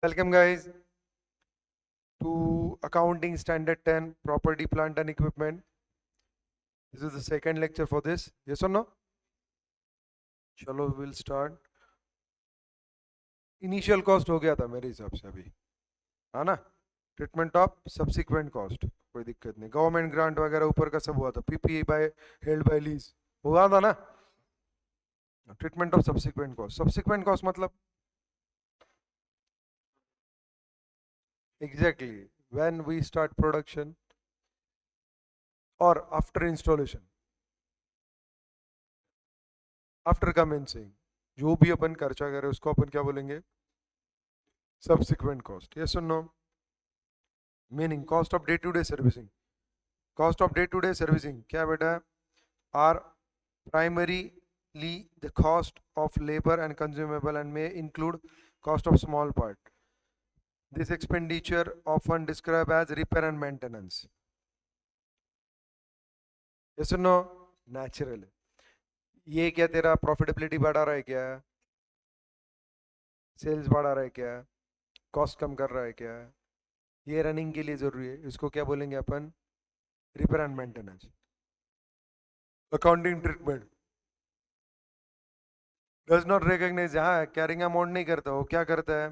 Welcome guys to Accounting Standard 10 Property Plant and Equipment. This is the second lecture for this. Yes or no? चलो we'll start. Initial cost हो गया था मेरे हिसाब से अभी, हाँ ना? ट्रीटमेंट ऑफ सब्सिक्वेंट कॉस्ट कोई दिक्कत नहीं. गवर्नमेंट ग्रांट वगैरह ऊपर का सब हुआ था. PPE by held by lease हुआ था ना. Treatment of subsequent cost. Subsequent cost मतलब exactly when we start production और आफ्टर इंस्टॉलेशन, आफ्टर कमेंसिंग, जो भी अपन खर्चा करें उसको अपन क्या बोलेंगे? Subsequent cost. यस और no? Meaning cost of day to day servicing. Cost of day to day servicing क्या बेटा? Are primarily the cost of labor and consumable and may include cost of small part. This expenditure often described as repair and maintenance. Yes or no? Natural. ये क्या तेरा profitability बढ़ा रहा है क्या? Sales बढ़ा रहा है क्या? कॉस्ट कम कर रहा है क्या? ये रनिंग के लिए जरूरी है. इसको क्या बोलेंगे अपन? Repair and maintenance. Accounting treatment does not recognise. हाँ, कैरिंग अमाउंट नहीं करता. वो क्या करता है?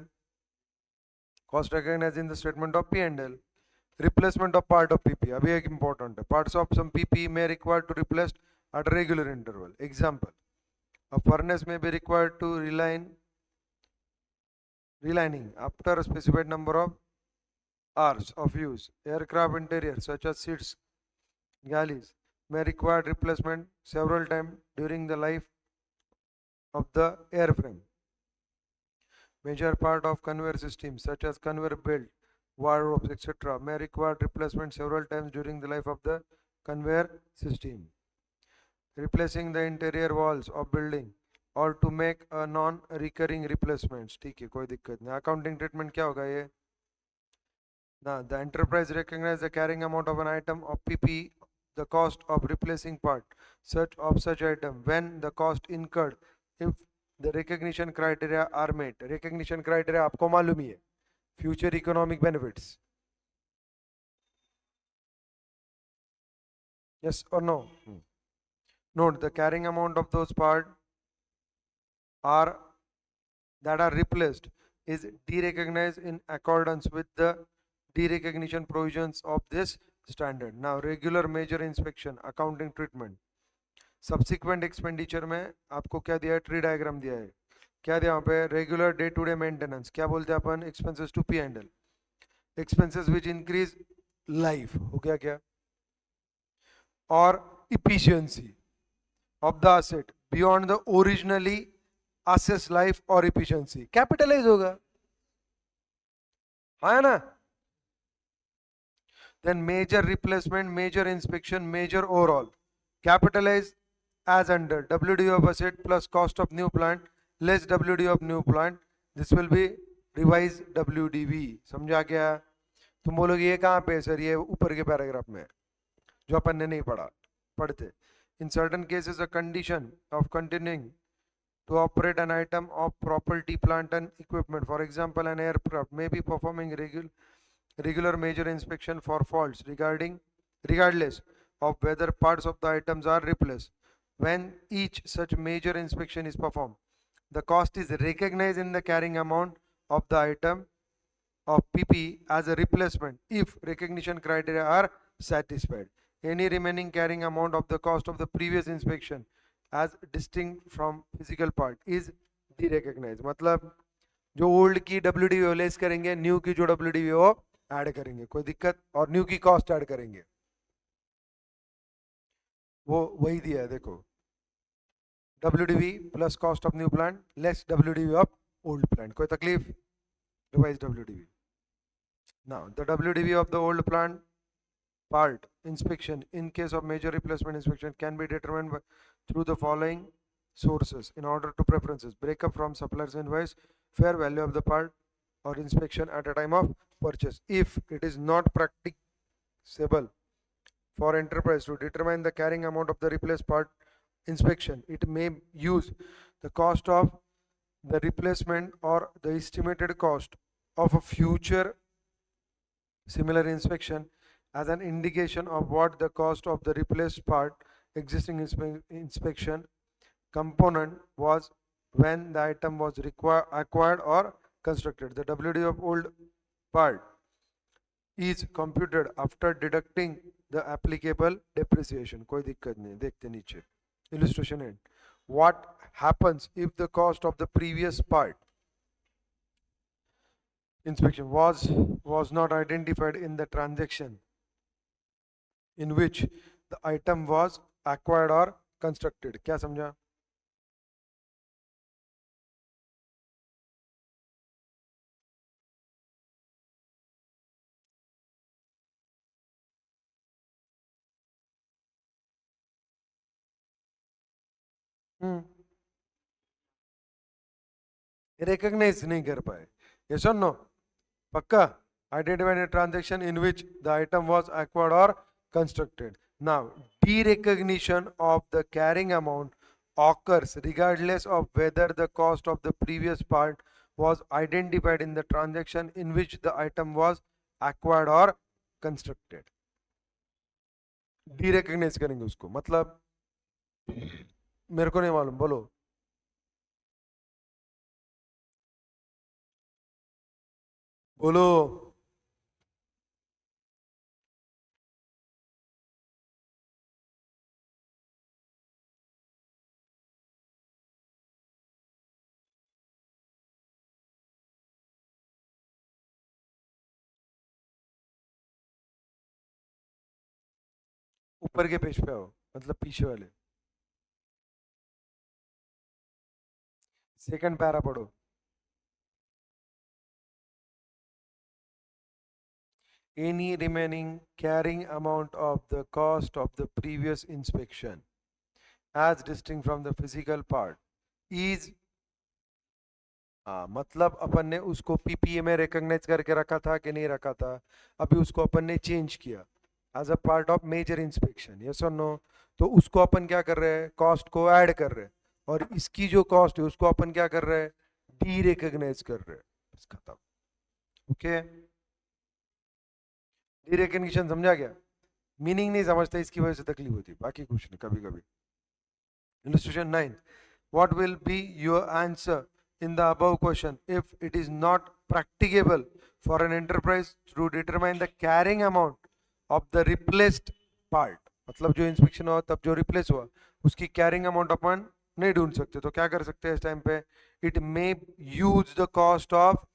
Cost recognise in the statement of P and L. Replacement of part of PP अभी एक इंपॉर्टेंट है. Parts of some PP may require to replace at regular interval. Example: a furnace may be required to relining after a specified number of hours of use. Aircraft interior such as seats, galleys may require replacement several times during the life of the airframe. Major part of conveyor systems such as conveyor belt, wardrobes, etc. may require replacement several times during the life of the conveyor system. Replacing the interior walls of building or to make a non-recurring replacements. ठीक है, कोई दिक्कत नहीं. Accounting treatment क्या होगा ये? Now, the enterprise recognize the carrying amount of an item of PP, the cost of replacing part such item when the cost incurred if the recognition criteria are met. Recognition criteria आपको मालूम ही है. Future economic benefits. Yes or no? Note the carrying amount of those parts are that are replaced is derecognized in accordance with the derecognition provisions of this standard. Now regular major inspection, accounting treatment. Subsequent expenditure में आपको क्या दिया है? Tree diagram दिया है. क्या दिया वहाँ पे? Regular day to day maintenance. क्या बोलते हैं अपन? Expenses to P and L. Expenses which increase life हो गया क्या? Or efficiency of the asset beyond the originally assess life or efficiency. Capitalize होगा, है ना? Then major replacement, major inspection, major overall. Capitalize as under WD of asset plus cost of new plant less WD of new plant. This will be revised WDV. समझा क्या? तुम बोलोगे ये कहाँ पे है सर? ये ऊपर के पैराग्राफ में जो अपन ने नहीं पढ़ते. In certain cases a condition of continuing to operate an item of property, plant and equipment. For example, an aircraft may be performing regular major inspection for faults regardless of whether parts of the items are replaced. When each such major inspection is performed, the cost is recognized in the carrying amount of the item of PP as a replacement if recognition criteria are satisfied. Any remaining carrying amount of the cost of the previous inspection as distinct from physical part is derecognized. मतलब जो old की WDV less करेंगे, new की जो WDV वो add करेंगे. कोई दिक्कत? और न्यू की कॉस्ट ऐड करेंगे. वो वही दिया है देखो. WDV plus cost of new plant less WDV of old plant. कोई तकलीफ? Revise WDV. Now the WDV of the old plant part inspection in case of major replacement inspection can be determined through the following sources in order to preferences: breakup from supplier's invoice, fair value of the part or inspection at a time of purchase. If it is not practicable for enterprise to determine the carrying amount of the replaced part inspection, it may use the cost of the replacement or the estimated cost of a future similar inspection as an indication of what the cost of the replaced part existing inspection component was when the item was acquired or constructed. The WD of old part is computed after deducting the applicable depreciation. कोई दिक्कत नहीं, देखते नीचे. Illustration end. What happens if the cost of the previous part inspection was not identified in the transaction in which the item was acquired or constructed? क्या समझा? Recognise नहीं कर पाए. यस और नो? पक्का? Identified a transaction in which the item was acquired or constructed. Now, derecognition of the carrying amount occurs regardless of whether the cost of the previous part was identified in the transaction in which the item was acquired or constructed. Derecognize करेंगे उसको, मतलब मेरे को नहीं मालूम, बोलो. बोलो. ऊपर के पेज पे आओ, मतलब पीछे वाले. सेकंड पैरा पढ़ो. Any remaining carrying amount of the cost of the previous inspection as distinct from the physical part is मतलब अपन ने उसको पीपीए में रिकॉग्नाइज करके रखा था कि नहीं रखा था, अभी उसको अपन ने चेंज किया as a part of major inspection. Yes और नो? तो उसको अपन क्या कर रहे हैं, कॉस्ट को ऐड कर रहे हैं, और इसकी जो कॉस्ट है उसको अपन क्या कर रहे हैं, डी रिकॉग्नाइज कर रहे हैं. खत्म. ओके, डी रिकॉग्निशन समझा गया? मीनिंग नहीं समझता, इसकी वजह से तकलीफ होती है, बाकी कुछ नहीं. कभी कभी. Illustration 9. What will be your answer in the above question if it is not practicable for an enterprise to determine the carrying amount of the replaced part? मतलब जो इंस्पेक्शन हुआ तब जो रिप्लेस हुआ उसकी कैरिंग अमाउंट अपन नहीं ढूंढ सकते, तो क्या कर सकते हैं इस टाइम पे? It may use the cost of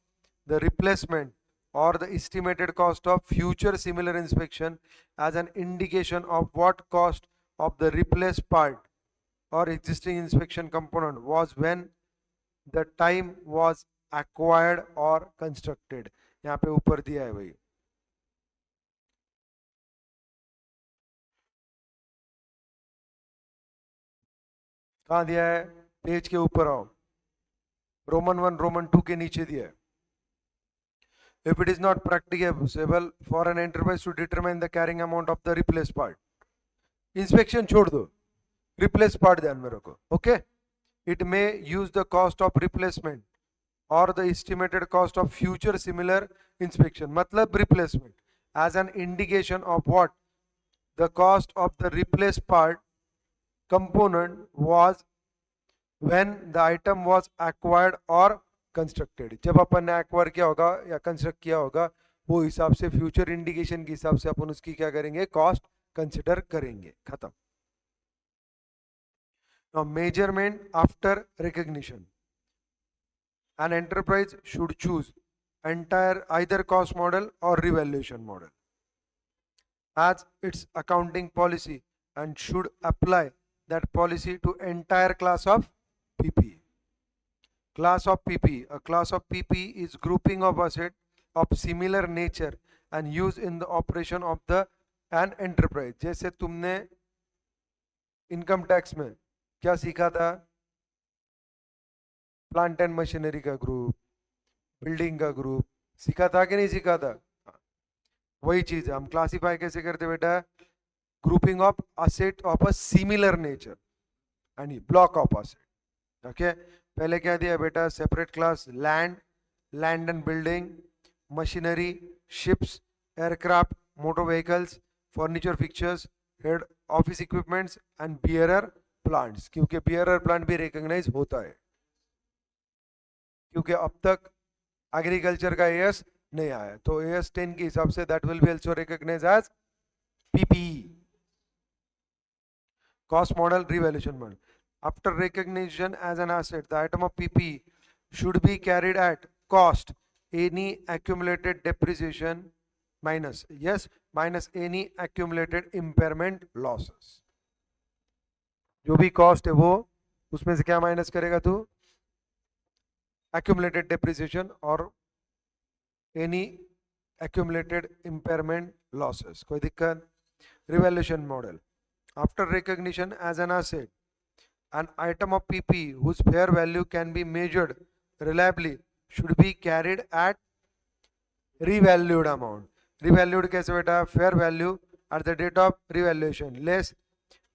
the replacement or the estimated cost of future similar inspection as an indication of what cost of the replaced part or existing inspection component was when the time was acquired or constructed. यहाँ पे ऊपर दिया है भाई. कहाँ दिया है? Page के ऊपर आओ. रोमन 1 रोमन 2 के नीचे दिया है. If it is not practicable for an enterprise to determine the carrying amount of the replaced part, inspection छोड़ दो, replaced part ध्यान में रखो. Okay, it may use the cost of replacement or the estimated cost of future similar inspection, मतलब replacement, as an indication of what the cost of the replaced part component was when the item was acquired or constructed. जब अपन ने acquire किया होगा या construct किया होगा, वो हिसाब से फ्यूचर इंडिकेशन के हिसाब से अपन उसकी क्या करेंगे, कॉस्ट कंसिडर करेंगे. खत्म. Now measurement after recognition. An enterprise should choose entire either cost model or revaluation model as its accounting policy and should apply that policy to entire class of PPE. Class of PPE. A class of PPE is grouping of assets of similar nature and used in the operation of the an enterprise. जैसे तुमने income tax में क्या सीखा था? Plant and machinery का group, building का group सीखा था कि नहीं सीखा था? वही चीज है. हम क्लासिफाई कैसे करते बेटा? Grouping of asset of a similar nature and block of asset. Okay, पहले क्या दिया बेटा? Separate class land, land and building, machinery, ships, aircraft, motor vehicles, furniture fixtures, head office equipments and bearer plants, क्योंकि bearer plant भी recognize होता है, क्योंकि अब तक एग्रीकल्चर का एएस नहीं आया, तो एएस 10 के हिसाब से that will be also recognised as PPE. Cost model, revaluation model. After recognition as an asset, the item of PPE should be carried at cost, any accumulated depreciation minus, yes, minus any accumulated impairment losses. जो भी cost है वो उसमें से क्या minus करेगा तू? Accumulated depreciation और any accumulated impairment losses. कोई दिक्कत? Revaluation model. After recognition as an asset, an item of PP whose fair value can be measured reliably should be carried at revalued amount. Revalued कैसे बेटा? Fair value at the date of revaluation less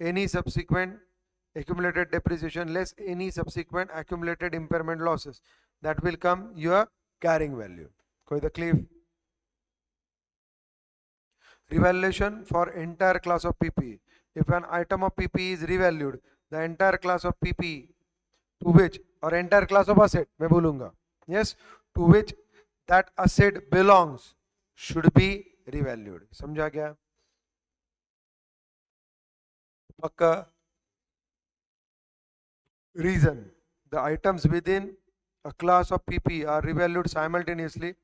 any subsequent accumulated depreciation less any subsequent accumulated impairment losses. That will come your carrying value. कोई तकलीफ? Revaluation for entire class of PP. If an item of PP is revalued, the entire class of PP to which or entire class of asset मैं बोलूंगा, yes, to which that asset belongs should be revalued. समझा क्या? पक्का? Reason: the items within a class of PP are revalued simultaneously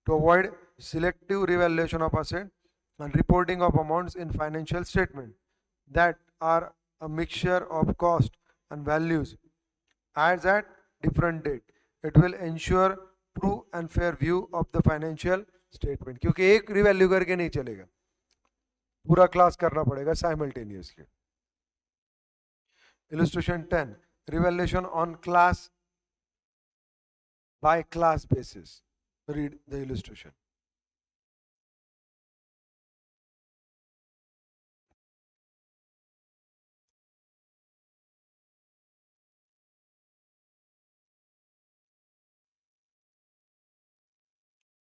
to avoid selective revaluation of asset and reporting of amounts in financial statement that are a mixture of cost and values as at different date. It will ensure true and fair view of the financial statement. क्योंकि एक revalue करके नहीं चलेगा, पूरा class करना पड़ेगा simultaneously. Illustration 10. Revaluation on class by class basis. Read the illustration.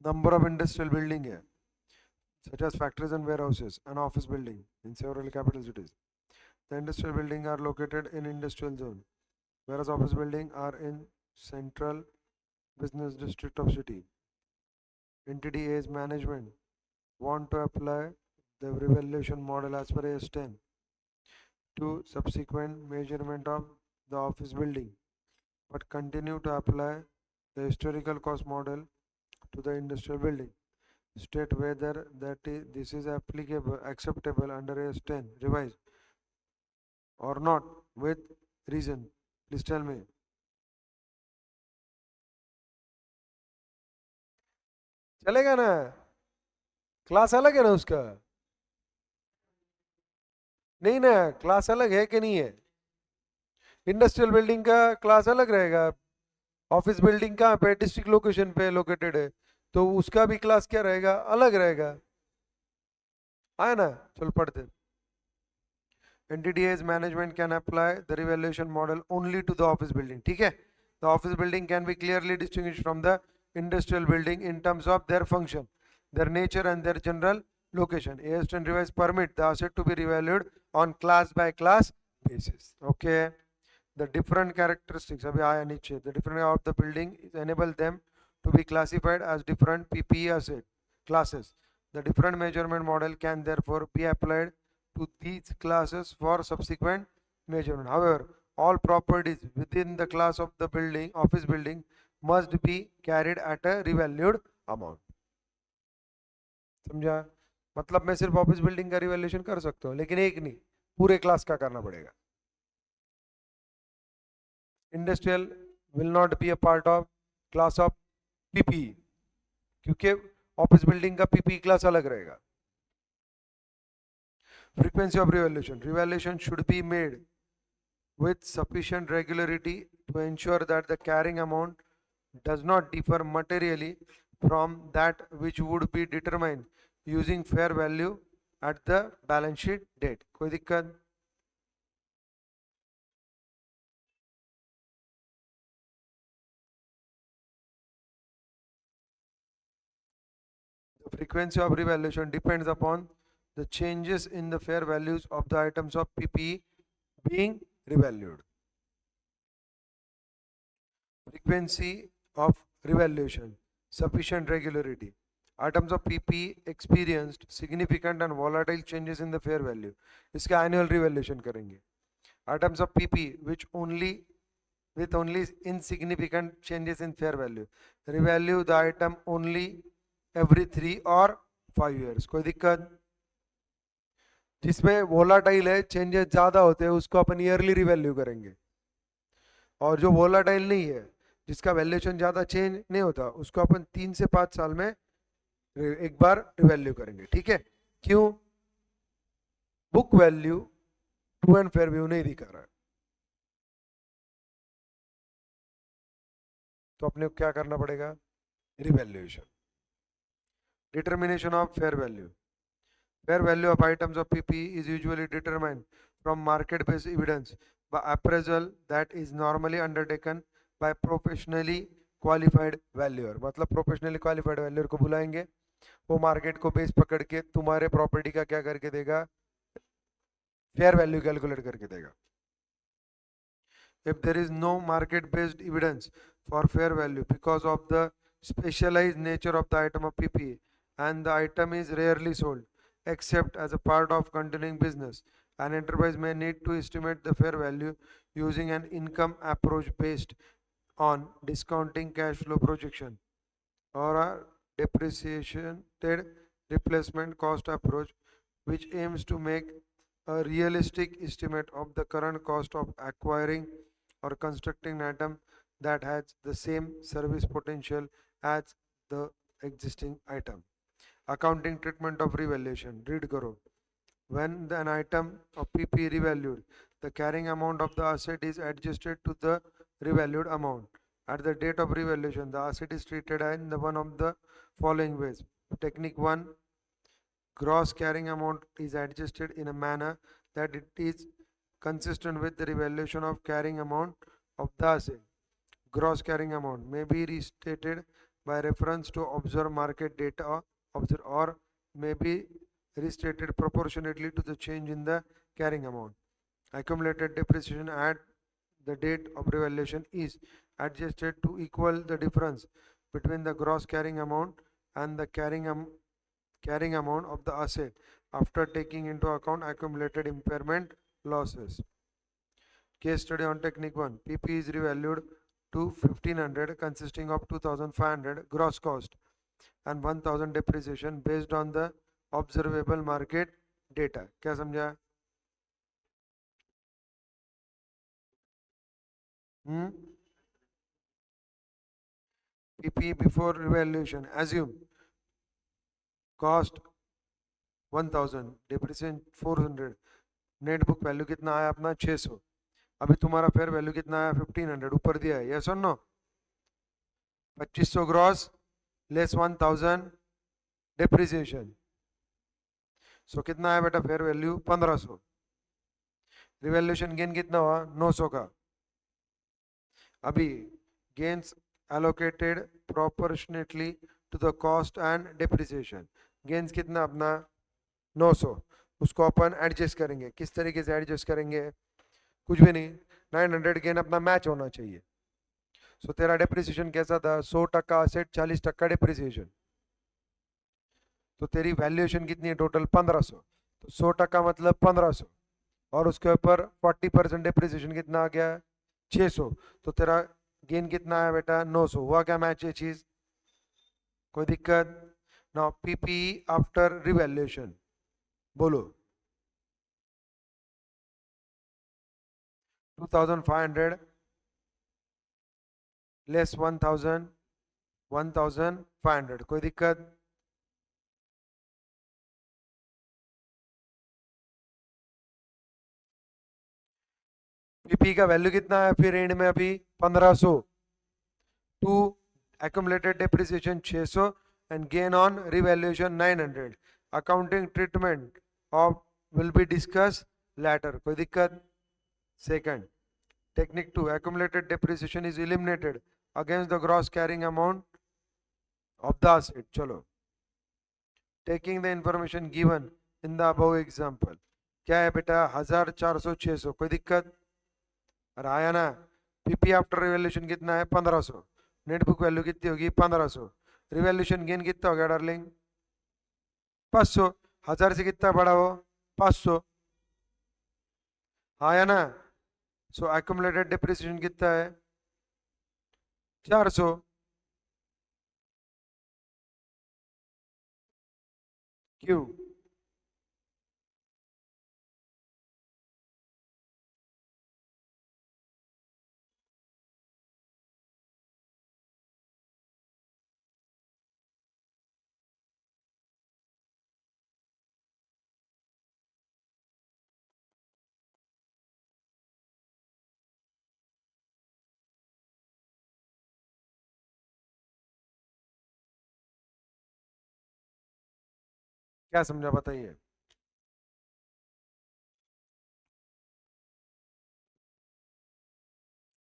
Number of industrial building है, such as factories and warehouses and office building in several capital cities. The industrial building are located in industrial zone, whereas office building are in central business district of city. Entity A's management want to apply the revaluation model as per AS10 to subsequent measurement of the office building, but continue to apply the historical cost model to the industrial building. State whether this is applicable, acceptable under AS10 revised or not with reason. Please tell me. चलेगा ना? Class अलग है ना उसका? नहीं ना, class अलग है कि नहीं है? इंडस्ट्रियल बिल्डिंग का क्लास अलग रहेगा, ऑफिस बिल्डिंग कहाँ पे? डिस्ट्रिक्ट लोकेशन पे लोकेटेड है, तो उसका भी क्लास क्या रहेगा? अलग रहेगा. आया ना? चल पढ़ते. NTDA's management can apply the revaluation model only to the office building. ठीक है? The office building can be clearly distinguished from the industrial building in terms of their function, their nature and their general location. AS10 revised permit the asset to be revalued on class by class basis. Okay? The different characteristics अभी आया नीचे, the different of the building enable them to be classified as different PPE asset classes. The different measurement model can therefore be applied to these classes for subsequent measurement. However, all properties within the class of the building, office building, must be carried at a revalued amount. समझा? मतलब मैं सिर्फ office building का revaluation कर सकता हूँ, लेकिन एक नहीं, पूरे क्लास का करना पड़ेगा. Industrial will not be a part of class of PP, क्योंकि ऑफिस बिल्डिंग का पीपी क्लास अलग रहेगा. Frequency of revaluation. Revaluation should be made with sufficient regularity to ensure that the carrying amount does not differ materially from that which would be determined using fair value at the balance sheet date. कोई दिक्कत? frequency of revaluation depends upon the changes in the fair values of the items of PPE being revalued. Frequency of revaluation, sufficient regularity. Items of PPE experienced significant and volatile changes in the fair value. इसका annual revaluation करेंगे. Items of PPE which only with only insignificant changes in fair value. Revalue the item only every 3 or 5 years. कोई दिक्कत? जिसमें volatile है, changes ज्यादा होते हैं, उसको अपन ईयरली रिवैल्यू करेंगे. और जो वोलाटाइल नहीं है, जिसका वैल्यूएशन ज्यादा चेंज नहीं होता, उसको अपन 3 से 5 साल में एक बार रिवैल्यू करेंगे. ठीक है? क्यों? Book value true and fair view नहीं दिखा रहा है, तो अपने को क्या करना पड़ेगा? Revaluation. Determination of fair value. Fair value of items of PPE is usually determined from market-based evidence by appraisal that is normally undertaken by professionally qualified valuer. मतलब professionally qualified valuer को बुलाएंगे, वो मार्केट को base पकड़ के तुम्हारे property का क्या करके देगा? फेयर वैल्यू कैलकुलेट करके देगा. If there is no market-based evidence for fair value because of the specialized nature of the item of PPE and the item is rarely sold, except as a part of continuing business, an enterprise may need to estimate the fair value using an income approach based on discounting cash flow projection or a depreciated replacement cost approach, which aims to make a realistic estimate of the current cost of acquiring or constructing an item that has the same service potential as the existing item. Accounting treatment of revaluation. Read करो. When an item of PP revalued, the carrying amount of the asset is adjusted to the revalued amount. At the date of revaluation, the asset is treated in the one of the following ways. Technique 1. Gross carrying amount is adjusted in a manner that it is consistent with the revaluation of carrying amount of the asset. Gross carrying amount may be restated by reference to observed market data or may be restated proportionately to the change in the carrying amount. Accumulated depreciation at the date of revaluation is adjusted to equal the difference between the gross carrying amount and the carrying amount of the asset after taking into account accumulated impairment losses. Case study on technique 1. PP is revalued to 1500 consisting of 2500 gross cost and 1000 depreciation based on the observable market data. क्या समझा? PP before revaluation. Assume cost 1000, depreciation 400, net book value कितना आया अपना 600. अभी तुम्हारा fair value कितना आया? 1500. ऊपर दिया है, यस और no? 2500 gross less 1000 depreciation. So कितना आया बेटा फेयर वैल्यू? 1500. रिवैल्यूएशन गेन कितना हुआ? 900 का. अभी gains allocated proportionately to the cost and depreciation. Gains कितना अपना? 900. उसको अपन एडजस्ट करेंगे. किस तरीके से एडजस्ट करेंगे? कुछ भी नहीं, 900 गेन अपना मैच होना चाहिए. सो तेरा डेप्रिसिएशन कैसा था? 100% असेट, 40% डेप्रिसिएशन. तो तेरी वैल्यूएशन कितनी है टोटल? 1500. तो 100% मतलब 1500 और उसके ऊपर 40% डेप्रिसिएशन कितना आ गया? 600. तो तेरा गेन कितना आया बेटा? 900. हुआ क्या मैच ये चीज? कोई दिक्कत? नाउ पीपी आफ्टर रिवैल्यूएशन बोलो. 2500 लेस 1000, 1500. कोई दिक्कत? पीपी का वैल्यू कितना है फिर एंड में? अभी 1500. To accumulated depreciation 600 and gain on revaluation 900. Accounting treatment of will be discussed later. कोई दिक्कत? Second, technique 2. Accumulated depreciation is eliminated against the gross carrying amount of the asset. चलो taking the information given in the above example. क्या है बेटा, 1400 600, कोई दिक्कत? अरे आया ना। पीपी आफ्टर रिवैल्यूएशन कितना है? 1500। नेट बुक वैल्यू कितनी होगी? 1500। रिवैल्यूएशन गेन कितना हो गया डार्लिंग? 500। 1000 से कितना बड़ा हो? 500। आया ना। सो एक्युमुलेटेड डिप्रिसिएशन कितना है? 400। क्यों? क्या समझा बताइए?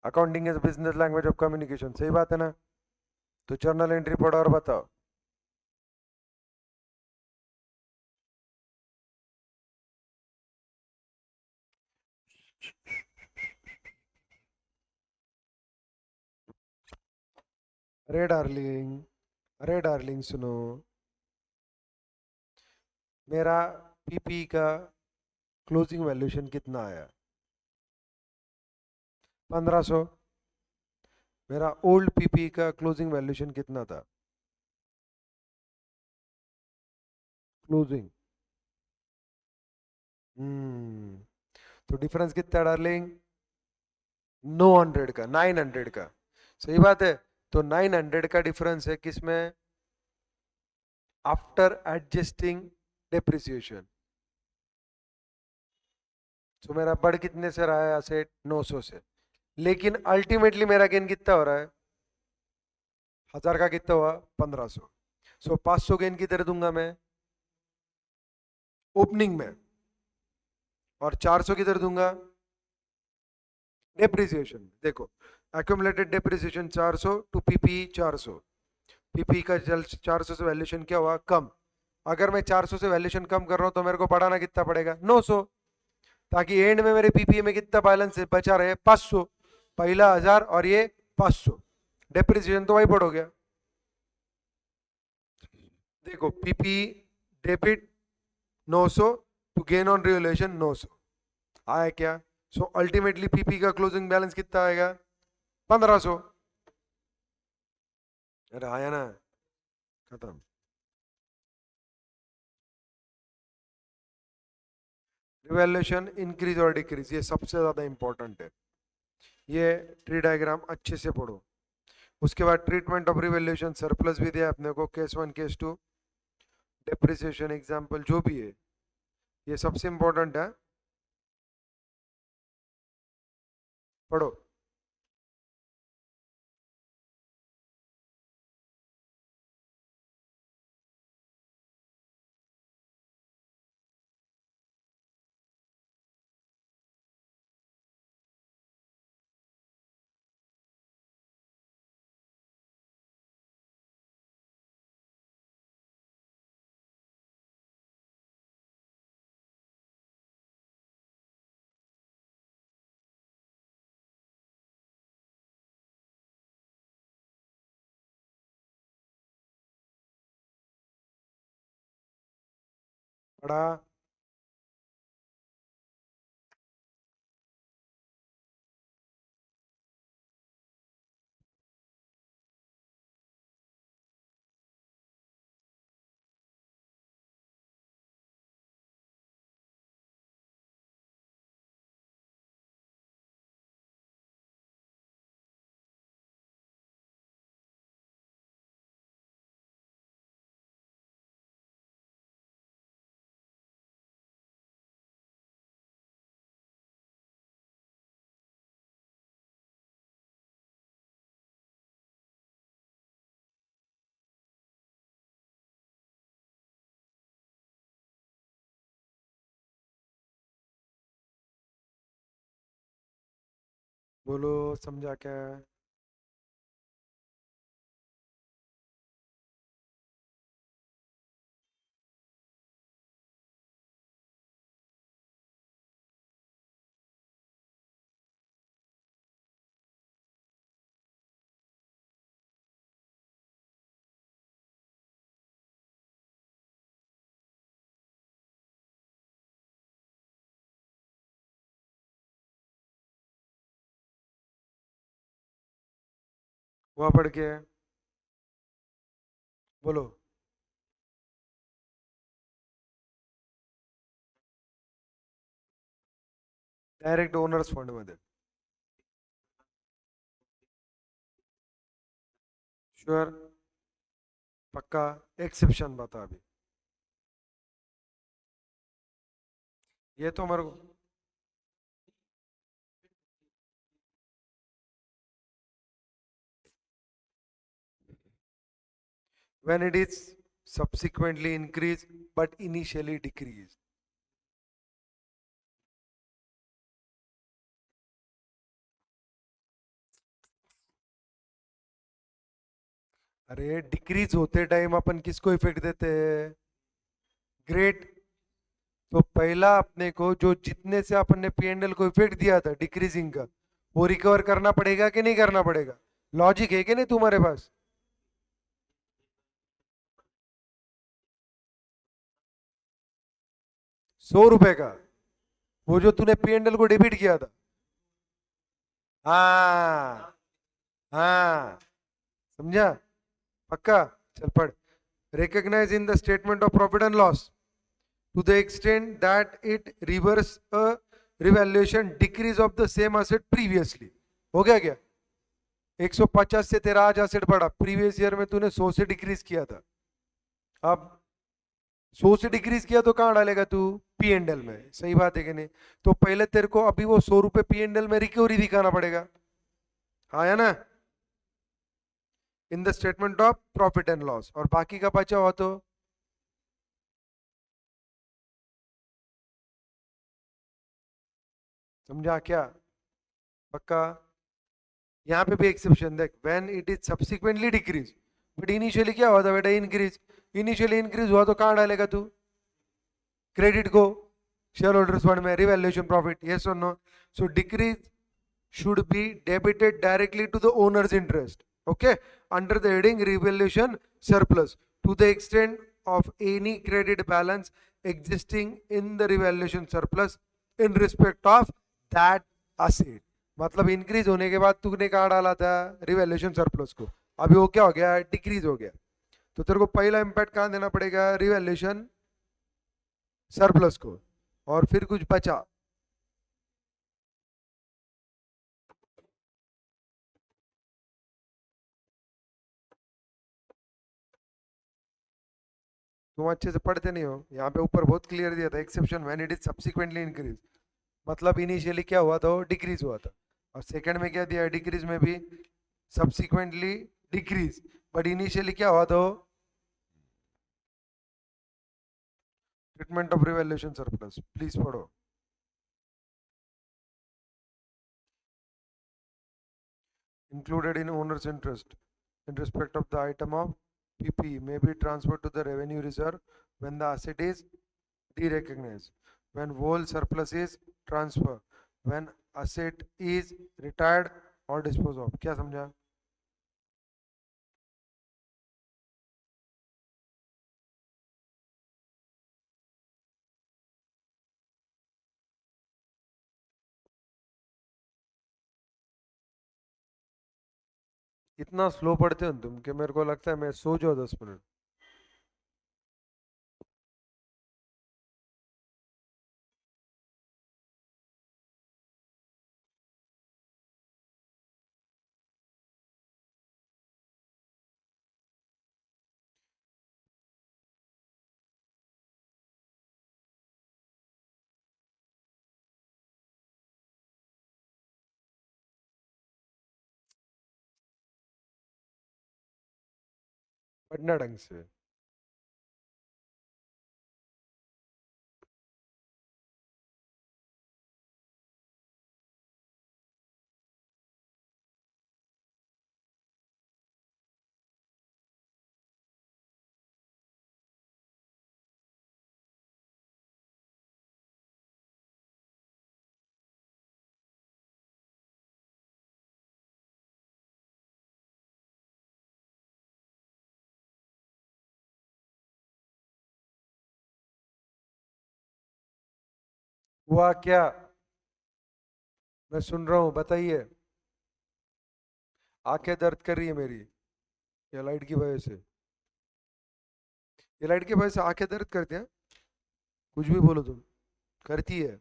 Accounting is business language of communication, सही बात है ना? तो जर्नल एंट्री पढ़ो और बताओ। अरे डार्लिंग, अरे डार्लिंग सुनो। मेरा पीपी का क्लोजिंग वैल्यूएशन कितना आया? 1500। मेरा ओल्ड पीपी का क्लोजिंग वैल्यूएशन कितना था? क्लोजिंग। हम्म। तो डिफरेंस कितना है डार्लिंग? 900 का, 900 का। सही बात है। तो 900 का डिफरेंस है किसमें? After adjusting depreciation. तो मेरा बढ़ कितने से रहा है एसेट? 900 से। लेकिन अल्टीमेटली मेरा गेन कितना हो रहा है? 1000 का कितना हुआ? 1500। सो 500 गेन किधर दूंगा मैं? ओपनिंग में। और 400 किधर दूंगा? डेप्रिसिएशन। देखो, accumulated depreciation 400 to PP 400। PP का जल 400 से वैल्यूएशन क्या हुआ? कम। अगर मैं 400 से वैल्यूएशन कम कर रहा हूं तो मेरे को बढ़ाना कितना पड़ेगा? 900। ताकि एंड में मेरे पीपीए में कितना बैलेंस बचा रहे? 500। पहला 1000 और ये 500। डेप्रिसिएशन तो वही पड़ हो गया। देखो, PP debit 900 to gain on revaluation 900 आया क्या? सो अल्टीमेटली पीपी का क्लोजिंग बैलेंस कितना आएगा? 1500। अरे आया ना। खत्म। रिवैल्यूएशन इंक्रीज और डिक्रीज, ये सबसे ज्यादा इंपॉर्टेंट है। ये ट्री डायग्राम अच्छे से पढ़ो। उसके बाद ट्रीटमेंट ऑफ रिवैल्यूएशन सरप्लस भी दिया अपने को, केस 1 केस 2, डेप्रिसिएशन एग्जाम्पल जो भी है, ये सबसे इंपॉर्टेंट है। पढ़ो। पढ़ा। बोलो, समझा क्या? हुआ पढ़ के बोलो। डायरेक्ट ओनर्स फंड मध्ये। श्योर? पक्का? एक्सेप्शन बता अभी। ये तो मेरे को when it is subsequently increased but initially decreased। अरे डिक्रीज होते टाइम अपन किसको इफेक्ट देते हैं? ग्रेट। तो पहला अपने को जो जितने से अपन ने पीएनएल को इफेक्ट दिया था डिक्रीजिंग का, वो रिकवर करना पड़ेगा कि नहीं करना पड़ेगा? लॉजिक है कि नहीं तुम्हारे पास? 100 रुपए का, वो जो तूने पीएनएल को डेबिट किया था। हाँ। हाँ। समझा? पक्का? चल पढ़। Recognise in the statement of profit and loss to the extent that it reverse a revaluation decrease of the same asset previously। हो गया क्या? 150 से तेरा आज एसेट बढ़ा, प्रीवियस ईयर में तूने 100 से डिक्रीज किया था। अब 100 से डिक्रीज किया तो कहाँ डालेगा तू? पी एंड एल में। सही बात है कि नहीं? तो पहले तेरे को अभी वो 100 रुपए पी एंड एल में रिकवरी दिखाना पड़ेगा। हाँ या ना? इन the statement of profit and loss, और बाकी का बचा हुआ तो समझा क्या? पक्का? यहाँ पे भी एक्सेप्शन देख, when it is subsequently decrease but initially क्या हुआ था बेटा? इंक्रीज। इनिशियली इंक्रीज हुआ तो कहाँ डालेगा तू? क्रेडिट को शेयर होल्डर्स फंड में, रिवैल्यूएशन प्रॉफिट। यस और no? So decrease should be debited directly to the owner's interest, okay, under the heading revaluation surplus to the extent of any credit balance existing in the revaluation surplus in respect of that asset। मतलब increase होने के बाद तूने कहाँ डाला था? Revaluation surplus को। अभी वो क्या हो गया? डिक्रीज हो गया। तो तेरे को पहला इंपैक्ट कहाँ देना पड़ेगा? रिवैल्यूएशन सरप्लस को। और फिर कुछ बचा? तुम अच्छे से पढ़ते नहीं हो। यहाँ पे ऊपर बहुत क्लियर दिया था, exception when it is subsequently increase. मतलब इनिशियली क्या हुआ था? वो डिक्रीज हुआ था। और सेकंड में क्या दिया? डिक्रीज में भी सब्सिक्वेंटली डिक्रीज, बट इनिशियली क्या हुआ था? Treatment of revaluation surplus. Please पढ़ो। Included in owners interest in respect of the item of PP may be transferred to the revenue reserve when the asset is derecognized, when whole surplus is transferred, when asset is retired or disposed of। क्या समझा? इतना slow पढ़ते हो तुम कि मेरे को लगता है मैं सो जाऊँ 10 मिनट। पढ़ना ढंग से। हुआ क्या? मैं सुन रहा हूँ, बताइए। आंखें दर्द कर रही है मेरी, ये लाइट की वजह से, ये लाइट की वजह से आंखें दर्द करती हैं, कुछ भी बोलो तुम, करती है,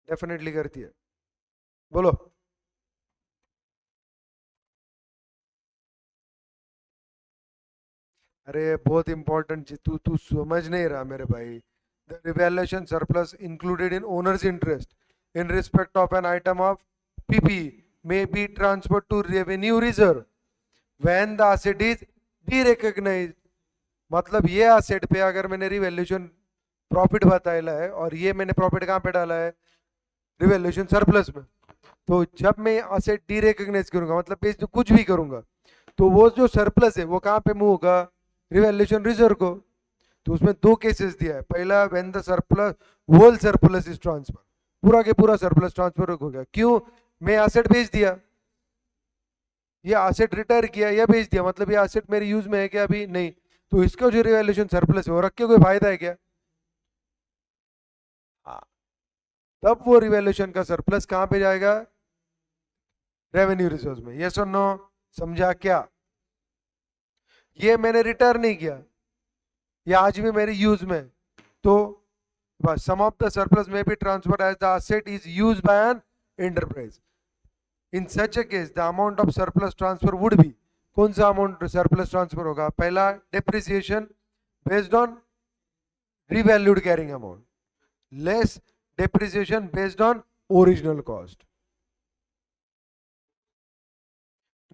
डेफिनेटली करती है, बोलो। अरे बहुत इंपॉर्टेंट चीज, तू तू समझ नहीं रहा मेरे भाई। The revaluation surplus included in owners interest in respect of an item of PP may be transferred to revenue reserve when the asset is derecognized। मतलब ये asset पे अगर मैंने रिवैल्यूएशन प्रॉफिट बताया है और ये मैंने प्रॉफिट कहाँ पे डाला है, रिवैल्यूएशन सरप्लस में, तो जब मैं असेट डीरेकग्नाइज करूंगा मतलब बेच कुछ भी करूंगा, तो वो जो सरप्लस है वो कहाँ पे मूव होगा, रिवैल्यूएशन रिजर्व को। तो उसमें दो केसेस दिया है, पहला when the surplus whole surplus is transfer, पूरा के पूरा सरप्लस ट्रांसफर हो गया, क्यों, मैं एसेट बेच दिया, ये एसेट रिटायर किया या बेच दिया, मतलब ये एसेट मेरे यूज में है क्या, अभी नहीं, तो इसका जो रिवैल्यूएशन सरप्लस है वो रख के कोई फायदा है क्या। हाँ, तब वो रिवैल्यूएशन का सरप्लस कहां पे जाएगा, रेवेन्यू रिजर्व में, यस और नो, समझा क्या। ये मैंने रिटायर नहीं किया, ये आज भी मेरे यूज में, तो बस some of the surplus may be transfer as the asset is used by an enterprise. In such a case the amount of surplus transfer would be, कौन सा अमाउंट सरप्लस ट्रांसफर होगा, पहला depreciation based on revalued carrying amount less depreciation based on original cost.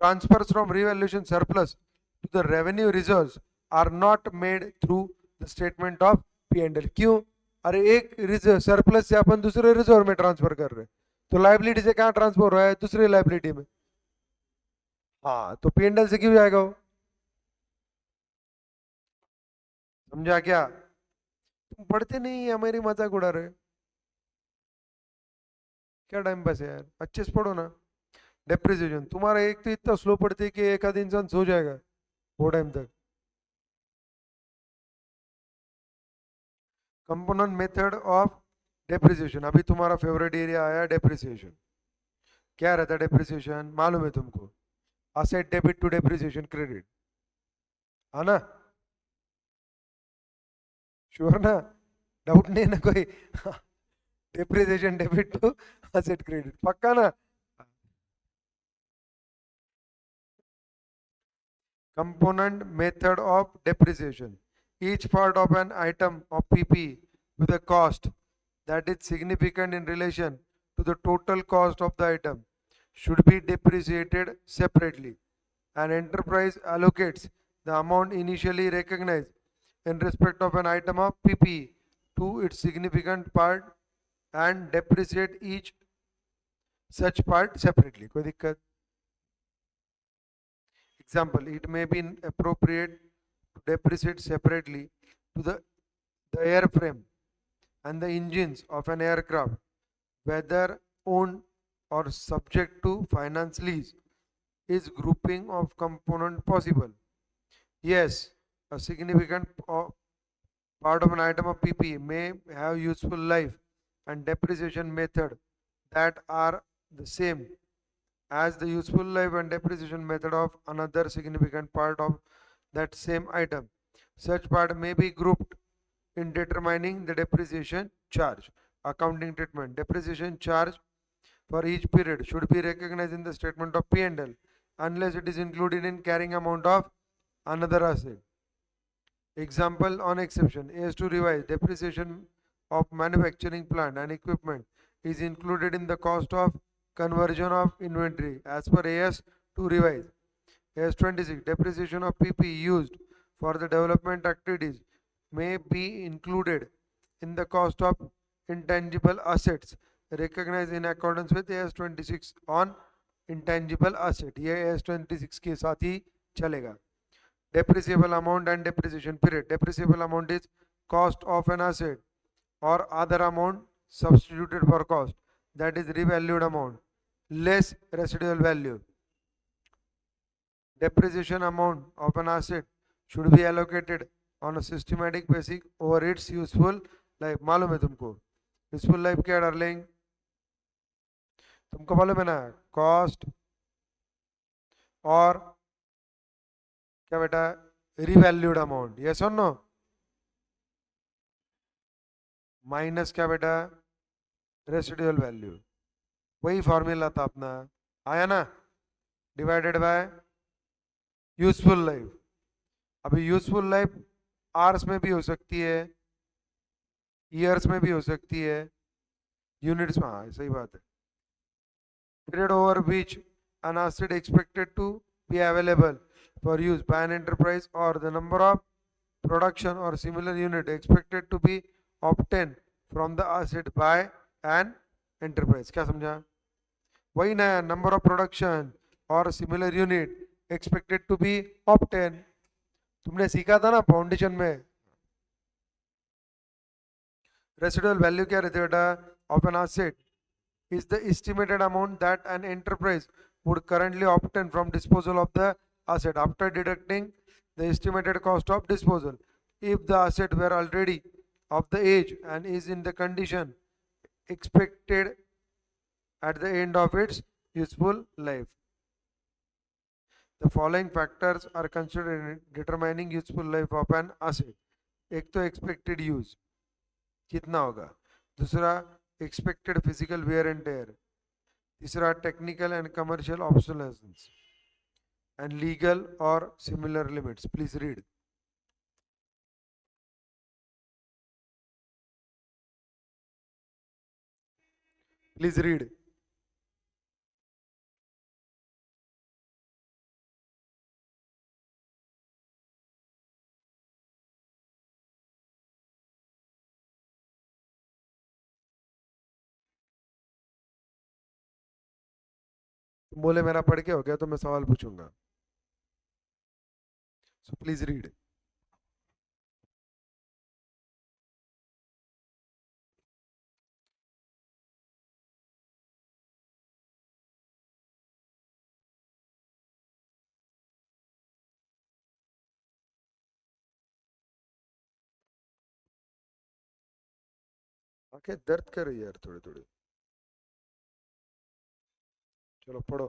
Transfers from revaluation surplus to the revenue reserves are not made through the statement of P&L। क्यों, अरे एक reserve surplus से अपन दूसरे reserve में transfer कर रहे हैं, तो लाइबिलिटी से कहाँ ट्रांसफर हो रहा है, दूसरी लाइबिलिटी में, हाँ, तो P&L से क्यों जाएगा वो, समझा क्या। तुम पढ़ते नहीं है, मेरी मजाक उड़ा रहे, क्या टाइम पास है यार, अच्छे से पढ़ो ना। डेप्रिसिएशन तुम्हारा एक तो इतना स्लो पढ़ते कि एक आध इंसान सो जाएगा वो टाइम तक। कंपोनेंट मेथड ऑफ डेप्रिसिएशन, अभी तुम्हारा फेवरेट एरिया आया डेप्रिसिएशन। क्या रहता है डेप्रिसिएशन, मालूम है तुमको, asset debit to depreciation credit, है ना, श्योर ना, डाउट नहीं ना कोई depreciation debit to asset credit, पक्का ना। Component method of depreciation, each part of an item of PP with a cost that is significant in relation to the total cost of the item should be depreciated separately. An enterprise allocates the amount initially recognized in respect of an item of PP to its significant part and depreciate each such part separately। कोई दिक्कत। Example, it may be appropriate to depreciate separately to the airframe and the engines of an aircraft, whether owned or subject to finance lease. Is grouping of component possible? Yes, a significant part of an item of PP may have useful life and depreciation method that are the same as the useful life and depreciation method of another significant part of that same item. Such part may be grouped in determining the depreciation charge. Accounting treatment, depreciation charge for each period should be recognized in the statement of P&L unless it is included in carrying amount of another asset. Example on exception, as to revise, depreciation of manufacturing plant and equipment is included in the cost of conversion of inventory as per AS to revise. AS 26, depreciation of PP used for the development activities may be included in the cost of intangible assets recognized in accordance with AS 26 on intangible asset। ये AS 26 के साथ ही चलेगा। Depreciable amount and depreciation period, depreciable amount is cost of an asset or other amount substituted for cost, that is revalued amount less residual value। Depreciation amount of an asset should be allocated on a systematic basis over its useful life। मालूम है तुमको useful life क्या darling, तुमको मालूम है ना, cost और क्या बेटा, रिवैल्यूड अमाउंट, यस और नो, माइनस क्या बेटा, रेसिडुअल वैल्यू, वही फॉर्मूला था अपना, आया ना, डिवाइडेड बाय यूजफुल लाइफ। अभी यूजफुल लाइफ आवर्स में भी हो सकती है, ईयर्स में भी हो सकती है, यूनिट्स में, हाँ सही बात है। Period over which an asset expected to be available for use by an enterprise, or the number of production or similar unit expected to be obtained from the asset by an enterprise। क्या समझा, वही ना, number of production और similar unit expected to be obtain, तुमने सीखा था ना foundation में। रेसिडुअल वैल्यू क्या रहती है बेटा, of an asset is the estimated amount that an enterprise would currently obtain from disposal of the asset after deducting the estimated cost of disposal. If the asset were already of the age and is in the condition expected at the end of its useful life. The following factors are considered in determining useful life of an asset. एक तो expected use कितना होगा, दूसरा expected physical wear and tear, तीसरा technical and commercial obsolescence, and legal or similar limits. Please read. Please read. तुम बोले मेरा पढ़ के हो गया तो मैं सवाल पूछूंगा, so please read. आंखें दर्द कर रही है यार थोड़ी थोड़ी, चलो पढ़ो।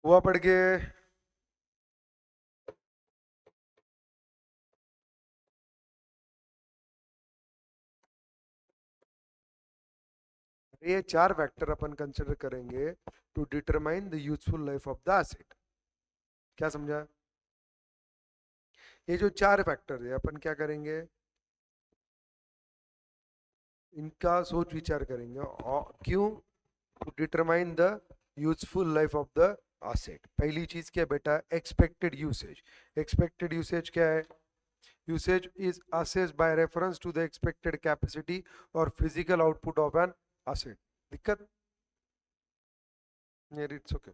हुआ पढ़ के, ये चार फैक्टर अपन कंसिडर करेंगे to determine the useful life of the asset. क्या समझा, ये जो चार फैक्टर है अपन क्या करेंगे, इनका सोच विचार करेंगे, और क्यों, to determine the useful life of the asset. पहली चीज क्या है बेटा, एक्सपेक्टेड यूसेज। एक्सपेक्टेड यूसेज क्या है, usage is assessed by reference to the expected capacity or physical output of an asset। दिक्कत नहीं, it's okay.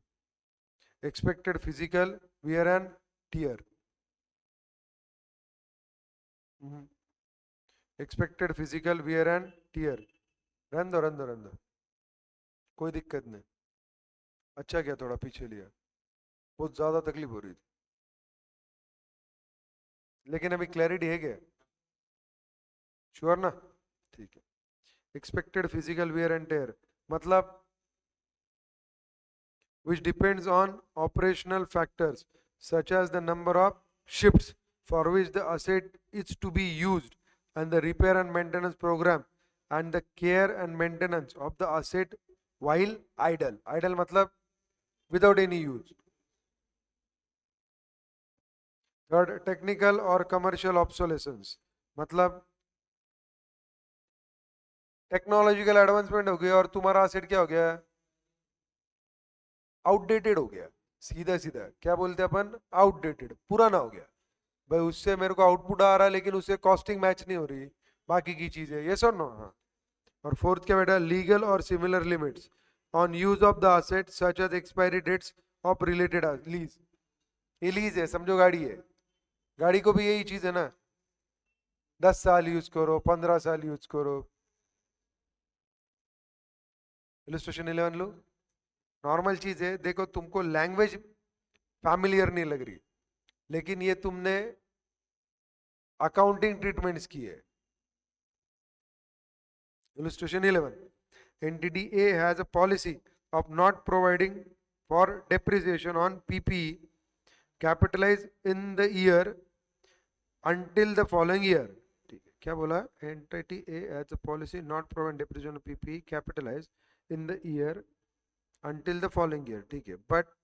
expected physical wear and tear, expected physical wear and tear, रहने दो रहने दो रहने दो, कोई दिक्कत नहीं। अच्छा क्या थोड़ा पीछे लिया, बहुत ज्यादा तकलीफ हो रही थी, लेकिन अभी क्लैरिटी है क्या, श्योर ना, ठीक है। Expected physical wear and tear मतलब which depends on operational factors such as the number of shifts for which the asset is to be used and the repair and maintenance program and the care and maintenance of the asset while idle। idle मतलब without any use। Third, technical और commercial obsolescence मतलब technological advancement हो गया और तुम्हारा asset क्या हो गया, आउटडेटेड हो गया। सीधा सीधा क्या बोलते हैं अपन, आउटडेटेड, पुराना हो गया। भाई उससे मेरे को आउटपुट आ रहा है लेकिन उससे कॉस्टिंग मैच नहीं हो रही, बाकी की चीजें, ये सर नो, हाँ। और फोर्थ क्या बेटा, लीगल और similar limits on use of the asset such as expiry dates of related lease. ये लीज है, समझो गाड़ी है, गाड़ी को भी यही चीज है ना, 10 साल यूज करो, 15 साल यूज करो। इलस्ट्रेशन 11 लो, नॉर्मल चीज है। देखो तुमको लैंग्वेज फैमिलियर नहीं लग रही, लेकिन ये तुमने अकाउंटिंग ट्रीटमेंट्स की है. Illustration 11. Entity A has a policy of not providing for depreciation on PPE capitalized in the year until the following year. ठीक है, क्या बोला? Entity A has a policy not provide depreciation on PPE capitalized in the year until the following year. ठीक है, but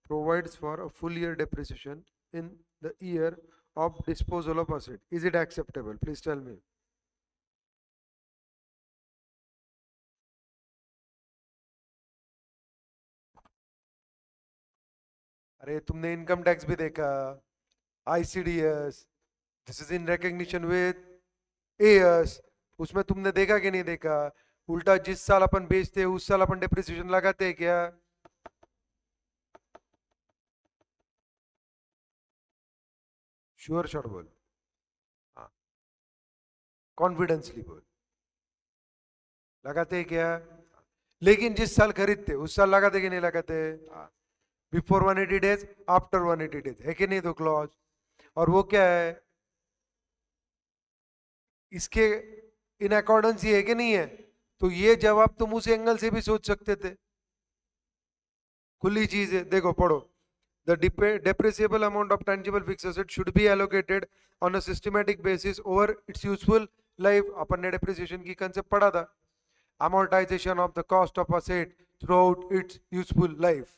provides for a full year depreciation in the year of disposal of asset. Is it acceptable? Please tell me. अरे तुमने income tax भी देखा, ICDS, this is in recognition with errors, उसमें तुमने देखा कि नहीं देखा? उल्टा जिस साल अपन बेचते हैं उस साल अपन डेप्रिसिएशन लगाते हैं क्या? श्योर श्योर बोल, हाँ, कॉन्फिडेंसली बोल, लगाते हैं क्या? लेकिन जिस साल खरीदते उस साल लगाते कि नहीं लगाते? बिफोर 180 डेज, आफ्टर 180 डेज, है कि नहीं? तो क्लॉज, और वो क्या है? इसके इन अकॉर्डेंस है कि नहीं है? तो ये जवाब तुम उस एंगल से भी सोच सकते थे. खुली चीज है, देखो पढ़ो. The depreciable amount of tangible fixed asset should be allocated on a systematic basis over its useful life. अपन ने depreciation की concept पढ़ा था. Amortization of the cost of asset throughout its useful life.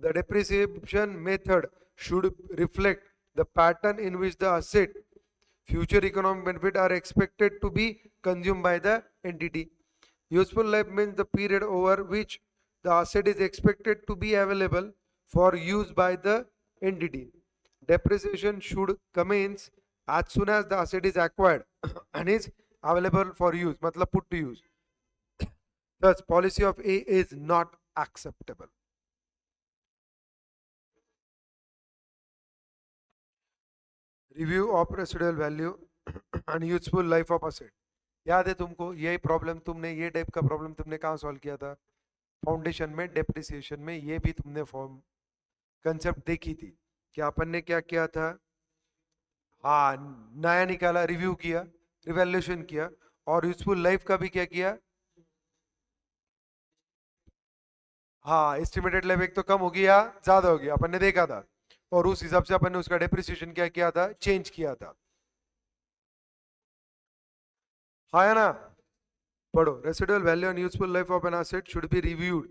The depreciation method should reflect the pattern in which the asset future economic benefit are expected to be consumed by the entity. Useful life means the period over which the asset is expected to be available for use by the entity. Depreciation should commence as soon as the asset is acquired and is available for use, मतलब put to use. Thus, policy of A is not acceptable. Review of residual value and useful life of asset. याद है तुमको? यही problem तुमने, ये type का problem तुमने कहाँ सॉल्व किया था? फाउंडेशन में, डेप्रिसिएशन में. ये भी तुमने फॉर्म कंसेप्ट देखी थी कि अपन ने क्या किया था? हाँ, नया निकाला, रिव्यू किया, रिवैल्यूएशन किया, और यूजफुल लाइफ का भी क्या किया? हाँ, एस्टिमेटेड लाइफ एक तो कम होगी या ज्यादा होगी, अपन ने देखा था, और उस हिसाब से अपन ने उसका डेप्रिसिएशन क्या किया था? चेंज किया था. हाँ या ना? पढ़ो. Residual value and useful life of an asset should be reviewed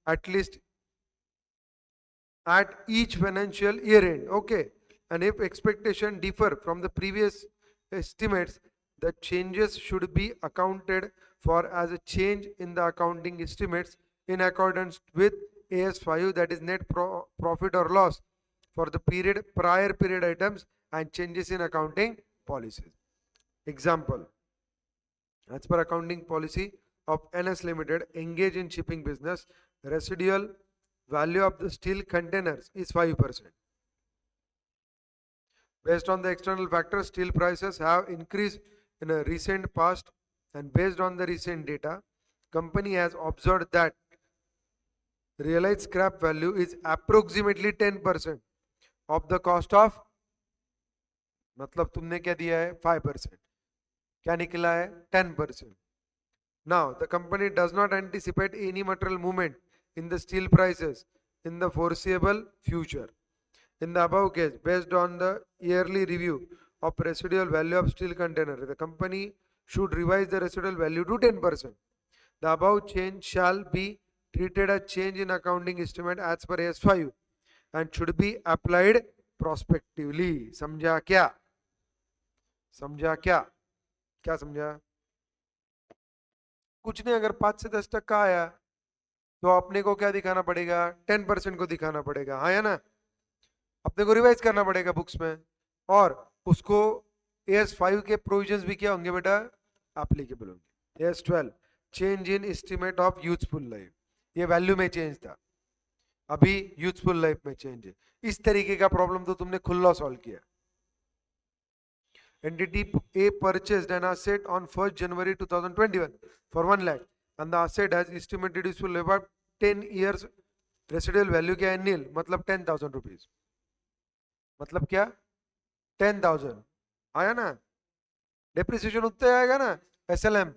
at least at each financial year end. Okay, and if expectation differ from the previous estimates, the changes should be accounted for as a change in the accounting estimates in accordance with AS5, that is net profit or loss for the period prior period items and changes in accounting policies. Example, as per accounting policy of NS Limited, engage in shipping business, residual value of the steel containers is 5%. Based on the external factors, steel prices have increased in a recent past, and based on the recent data, company has observed that realized scrap value is approximately 10% of the cost of, मतलब तुमने क्या दिया है? 5%. क्या निकला है? 10%. Now, the company does not anticipate any material movement in the steel prices in the foreseeable future. In the above case, based on the yearly review of residual value of steel container, the company should revise the residual value to 10%. The above change shall be treated as change in accounting estimate as per AS5 and should be applied prospectively. समझा क्या? समझा क्या? क्या समझा? कुछ नहीं. अगर 5 से 10% आया तो अपने को क्या दिखाना पड़ेगा? 10% को दिखाना पड़ेगा. हाँ या ना? अपने को रिवाइज करना पड़ेगा बुक्स में, और उसको AS5 के प्रोविजंस भी क्या होंगे बेटा? एप्लीकेबल होंगे. AS12, change in estimate of useful life, ये वैल्यू में चेंज था, अभी यूजफुल लाइफ में चेंज है. इस तरीके का प्रॉब्लम तो तुमने खुला सॉल्व किया. Entity A purchased an asset on 1st January 2021 for 1 lakh and the asset has estimated useful life of 10 years. Residual value क्या है? nil, मतलब 10,000 rupees. मतलब क्या, 10,000 आया ना, डेप्रिसिएशन उतने आएगा ना, SLM.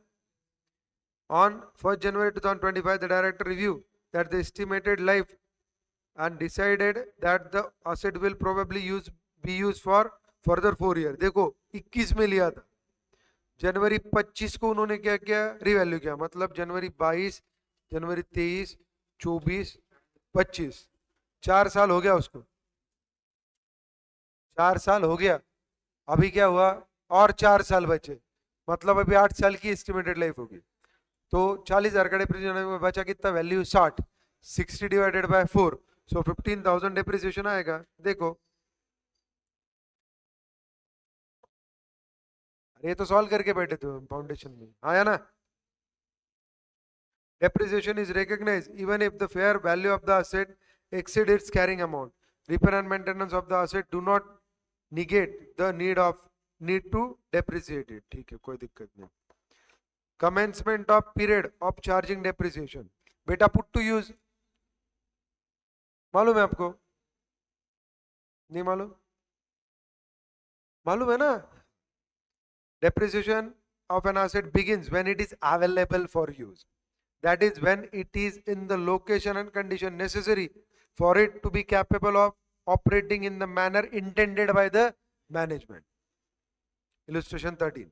On 1st January 2025, the director reviewed that the estimated life and decided that the asset will probably be used for further 4 years. देखो 21 में लिया था, जनवरी 25 को उन्होंने क्या किया, रिवैल्यू किया, मतलब जनवरी 22, जनवरी 23, 24, 25, 4 साल हो गया उसको, 4 साल हो गया. अभी क्या हुआ, और 4 साल बचे, मतलब अभी 8 साल की एस्टिमेटेड लाइफ होगी. तो 40,000 का डिप्रिसिएशन में बचा कितना, value 60, 60 divided by 4, so 15,000 depreciation आएगा. देखो ये तो सॉल्व करके बैठे थे फाउंडेशन में, आया ना. Depreciation is recognized even if the fair value of the asset exceeds its carrying amount. Repair and maintenance of the asset do not negate the need to depreciate it. ठीक है, कोई दिक्कत नहीं. Commencement of period of charging depreciation. बेटा put to use मालूम है आपको, नहीं मालूम, मालूम है ना. Depreciation of an asset begins when it is available for use. That is when it is in the location and condition necessary for it to be capable of operating in the manner intended by the management. Illustration 13.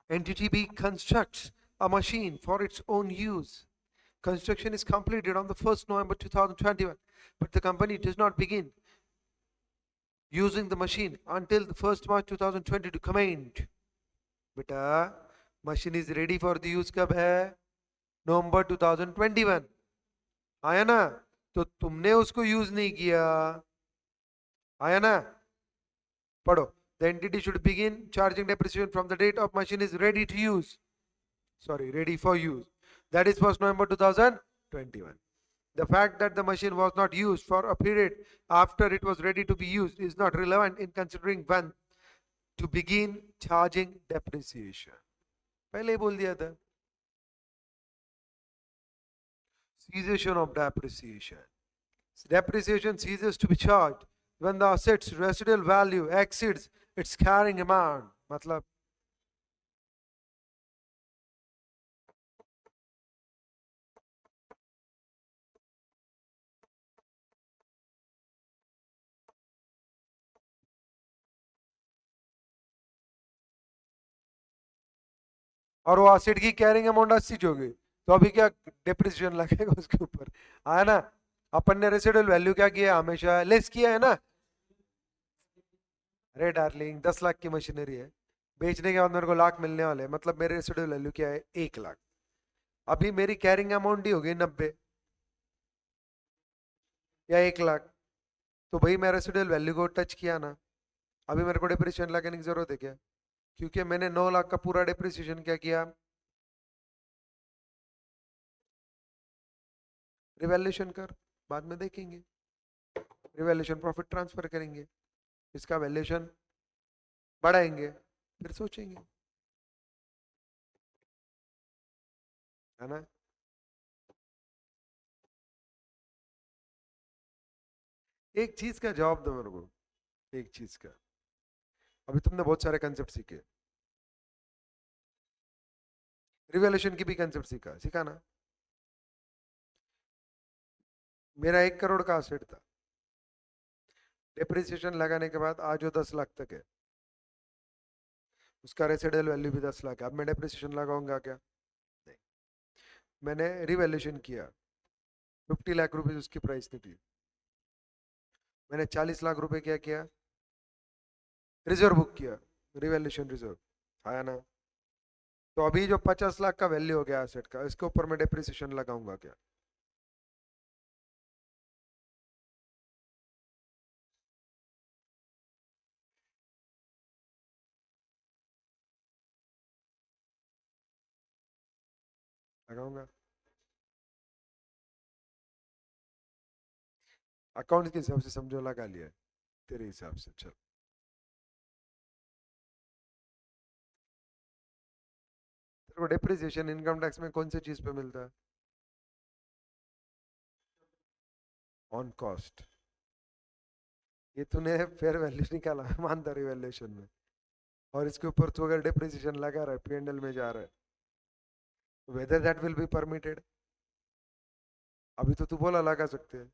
Entity B constructs a machine for its own use. Construction is completed on the 1st November 2021, but the company does not begin using the machine until the 1st March 2022 commenced. Beta, machine is ready for the use कब है, नवंबर 2021, आया ना. तो तुमने उसको use नहीं किया, आया ना. पढ़ो. The entity should begin charging depreciation from the date of machine is ready to use, sorry, ready for use, that is 1st November 2021. The fact that the machine was not used for a period after it was ready to be used is not relevant in considering when to begin charging depreciation. पहले ही बोल दिया था. Cessation of depreciation. Depreciation ceases to be charged when the asset's residual value exceeds its carrying amount. मतलब और वो acid की carrying amount 80 होगी, तो अभी क्या डिप्रिसिएशन लगेगा उसके ऊपर, आया ना. अपन ने रेसिडुअल वैल्यू क्या किया, हमेशा लेस किया है ना. अरे डार्लिंग 10 लाख की मशीनरी है, बेचने के बाद मेरे को लाख मिलने वाले हैं, मतलब मेरे रेसिडुअल वैल्यू क्या है, 1 लाख. अभी मेरी कैरिंग अमाउंट ही होगी 90 या 1 लाख, तो भाई मैं रेसिडुअल वैल्यू को टच किया ना. अभी मेरे को डिप्रिसिएशन लगाने की जरूरत है क्या, क्योंकि मैंने 9 लाख का पूरा डिप्रिसिएशन क्या किया, रिवैल्यूएशन कर, बाद में देखेंगे, रिवैल्यूएशन प्रॉफिट ट्रांसफर करेंगे, इसका वैल्यूएशन बढ़ाएंगे, फिर सोचेंगे, है ना. एक चीज का जवाब दो मेरे को, एक चीज का. अभी तुमने बहुत सारे कंसेप्ट सीखे, रिवैल्यूएशन की भी कंसेप्ट सीखा, सीखा ना. मेरा 1 करोड़ का असेट था, डिप्रिसिएशन लगाने के बाद आज वो 10 लाख तक है, उसका रेसिडुअल वैल्यू भी 10 लाख है. अब मैं डिप्रिसिएशन लगाऊंगा क्या, नहीं. मैंने रिवैल्यूएशन किया, 50 लाख रुपीज उसकी प्राइस निकली, मैंने 40 लाख रुपए क्या किया, रिजर्व बुक किया, रिवैल्यूएशन रिजर्व, आया ना. तो अभी जो 50 लाख का वैल्यू हो गया एसेट का, इसके ऊपर मैं डिप्रिसिएशन लगाऊंगा क्या, लगाऊंगा. अकाउंट के हिसाब से समझो, लगा लिया तेरे हिसाब से, चल. तेरे को डिप्रिसिएशन इनकम टैक्स में कौन सी चीज पे मिलता है, ऑन कॉस्ट. ये तूने फेयर वैल्यू निकाला है मानता रिवैल्यूएशन में, और इसके ऊपर तू अगर डिप्रिसिएशन लगा रहा है, पीएनएल में जा रहा है, whether that will be permitted? अभी तो तू बोला लगा सकते हैं।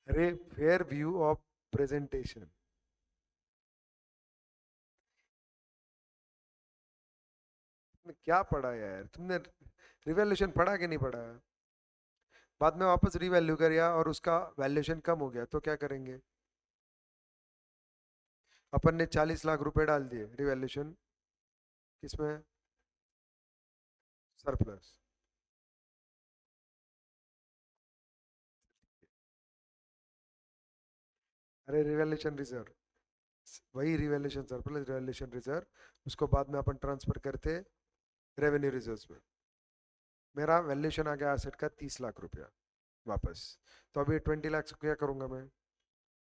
अरे फेयर व्यू ऑफ प्रेजेंटेशन, क्या पढ़ा यार तुमने? रिवैल्यूएशन पढ़ा कि नहीं पढ़ा? बाद में वापस रिवैल्यू किया और उसका वैल्यूएशन कम हो गया तो क्या करेंगे? अपन ने 40 लाख रुपए डाल दिए रिवैल्यूएशन किसमें? सरप्लस। अरे रिवैल्यूएशन रिजर्व, वही रिवैल्यूएशन सरप्लस रिवैल्यूएशन रिजर्व, उसको बाद में अपन ट्रांसफर करते रेवेन्यू रिजर्व्स में। मेरा वैल्यूएशन आ गया एसेट का 30 लाख रुपया वापस। तो अभी 20 लाख क्या करूंगा मैं?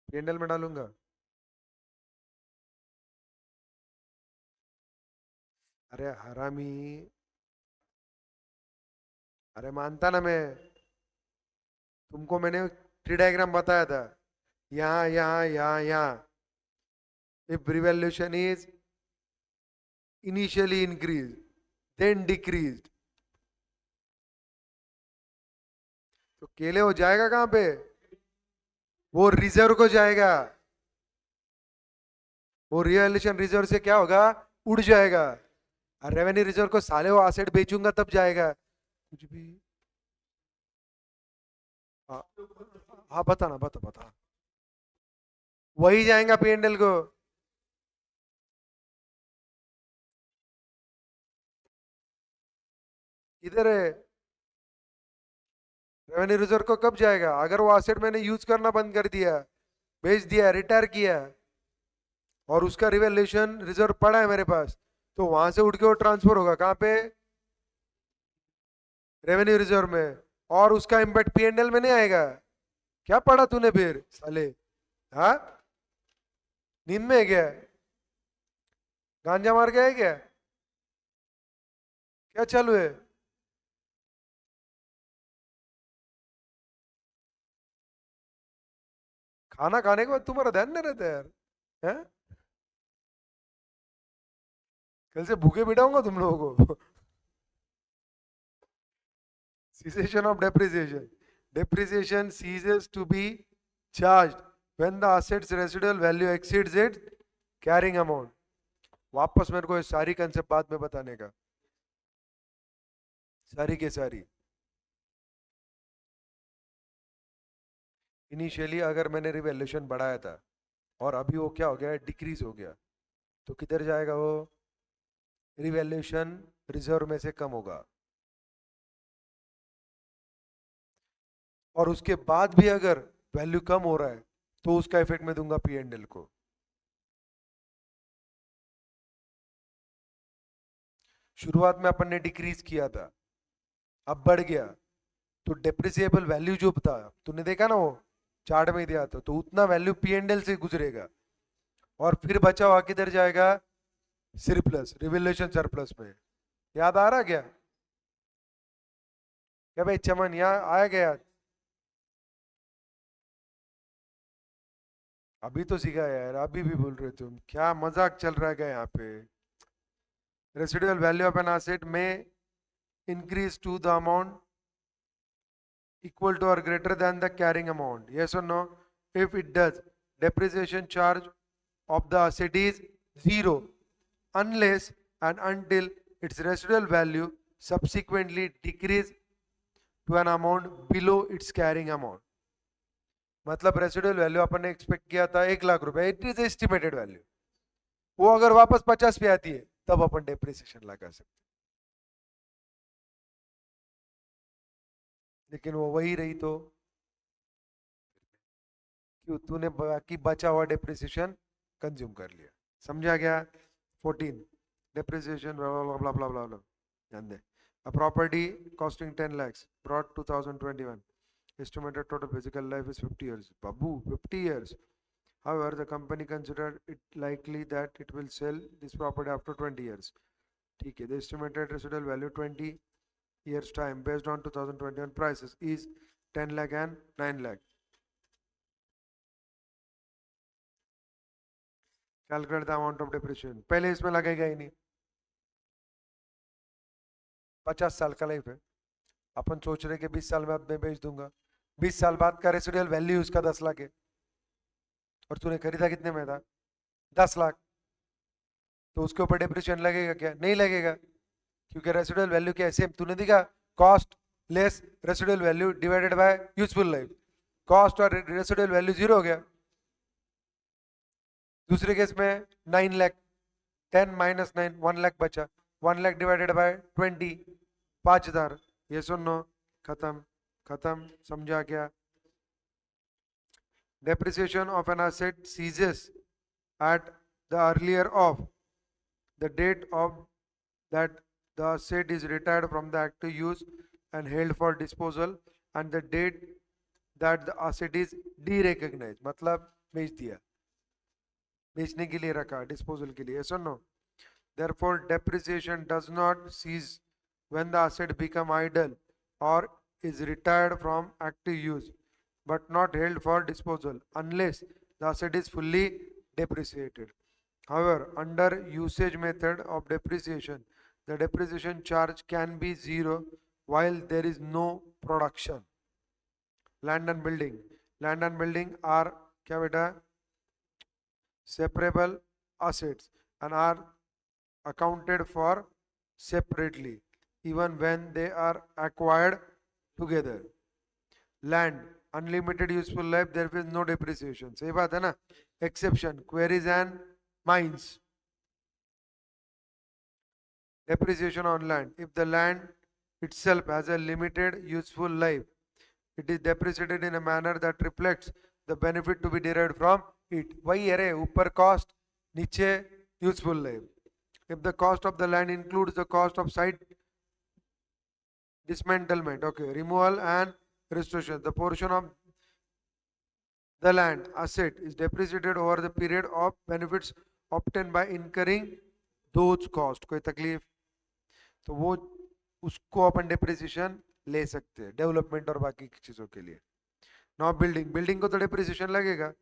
पीएनएल में डालूंगा। अरे हरामी, अरे मानता ना मैं, तुमको मैंने ट्री डायग्राम बताया था, यहाँ यहाँ यहाँ यहाँ। If revaluation is initially increase then decrease, तो केले हो जाएगा कहां पे? वो रिजर्व को जाएगा, वो रिवैल्यूएशन रिजर्व से क्या होगा? उड़ जाएगा। और रेवेन्यू रिजर्व को साले वो एसेट बेचूंगा तब जाएगा कुछ भी। हाँ हाँ, बता ना, बता बता। वही जाएगा पीएनएल को। इधर है, रेवेन्यू रिजर्व को कब जाएगा? अगर वो एसेट मैंने यूज करना बंद कर दिया, बेच दिया, रिटायर किया, और उसका रिवैल्यूएशन रिजर्व पड़ा है मेरे पास, तो वहां से उठ के वो ट्रांसफर होगा कहाँ पे? रेवेन्यू रिजर्व में। और उसका इम्पैक्ट पीएनएल में नहीं आएगा। क्या पढ़ा तूने फिर साले? हाँ, नींद में है क्या? गांजा मार गया है क्या? क्या चालू है? खाना खाने के बाद तुम्हारा ध्यान नहीं रहता यार? हैं? कल से भूखे बिठाऊंगा तुम लोगों को। Cessation of depreciation. Depreciation ceases to be charged when the asset's residual value exceeds its carrying amount. वापस मेरे को ये सारी कंसेप्ट बाद में बताने का, सारी के सारी। इनिशियली अगर मैंने रिवैल्यूएशन बढ़ाया था और अभी वो क्या हो गया? डिक्रीज हो गया, तो किधर जाएगा वो? रिवैल्यूएशन रिजर्व में से कम होगा। और उसके बाद भी अगर वैल्यू कम हो रहा है तो उसका इफेक्ट मैं दूंगा पीएनएल को। शुरुआत में अपन ने डिक्रीज किया था, अब बढ़ गया, तो डेप्रिसिएबल वैल्यू जो था, तूने देखा ना वो चार्ट में दिया था, तो उतना वैल्यू पीएनएल से गुजरेगा, और फिर बचा हुआ किधर जाएगा? सरप्लस, रिवैल्यूएशन सरप्लस में। याद आ रहा क्या? क्या भाई चमन, यहाँ आया गया? अभी तो सीखा यार, अभी भी बोल रहे तुम, क्या मजाक चल रहा है क्या यहाँ पे? Residual value of an asset में increase to the amount equal to or greater than the carrying amount? Yes or no? If it does, depreciation charge of the asset is zero unless and until its residual value subsequently decrease to an amount below its carrying amount. मतलब residual value अपन ने expect किया था 1 लाख रुपए, it is estimated value, वो अगर वापस 50 पे आती है तब अपन डेप्रिसिएशन लगा सकते, लेकिन वो वही रही तो क्यों? तूने बाकी बचा हुआ डेप्रिसिएशन कंज्यूम कर लिया। समझा गया? 14, डेप्रिसिएशन ब्ला ब्ला ब्ला, ध्यान दे। A property costing 10 lakhs brought 2021, estimated total physical life is 50 years. Babu, 50 years. However, the company considered it likely that it will sell this property after 20 years. ठीक है, the estimated residual value 20 years time based on 2021 prices is 10 lakh and 9 lakh. Calculate the amount of depreciation. पहले इसमें लगेगा ही नहीं. 50 साल का life है. अपन सोच रहे कि 20 साल बाद मैं बेच दूंगा. 20 साल बाद का रेसिडुअल वैल्यू उसका 10 लाख है, और तूने खरीदा कितने में था? 10 लाख. तो उसके ऊपर डिप्रिसिएशन लगेगा क्या? नहीं लगेगा, क्योंकि रेसिडुअल वैल्यू क्या है? सेम. तूने देखा, cost less residual value divided by useful life. Cost और रेसिडुअल वैल्यू जीरो हो गया. दूसरे केस में 9 लाख, 10 माइनस 9, 1 लाख बचा. 1 लाख डिवाइडेड बाय 20, 5,000. ये सुनो, खत्म. खत्म. समझा क्या? Depreciation of an asset ceases at the earlier of the date of that the asset is retired from the active use and held for disposal, and the date that the asset is derecognized. मतलब बेच दिया, बेचने के लिए रखा, disposal के लिए. yes or no? Therefore depreciation does not cease when the asset become idle or is retired from active use but not held for disposal unless the asset is fully depreciated. However, under usage method of depreciation, the depreciation charge can be zero while there is no production. Land and building. Land and building are क्या बेटा? Separable assets and are accounted for separately even when they are acquired together. Land, unlimited useful life, there is no depreciation. सही बात है ना? Exception, quarries and mines. Depreciation on land. If the land itself has a limited useful life, it is depreciated in a manner that reflects the benefit to be derived from it. वही है रे, ऊपर cost, नीचे useful life. If the cost of the land includes the cost of site dismantlement, okay, removal and restoration, the portion of the land asset is depreciated over the period of benefits obtained by incurring those cost. कोई तकलीफ? तो वो उसको अपन depreciation ले सकते हैं development और बाकी चीजों के लिए. Now building. बिल्डिंग को तो डिप्रिसिएशन लगेगा.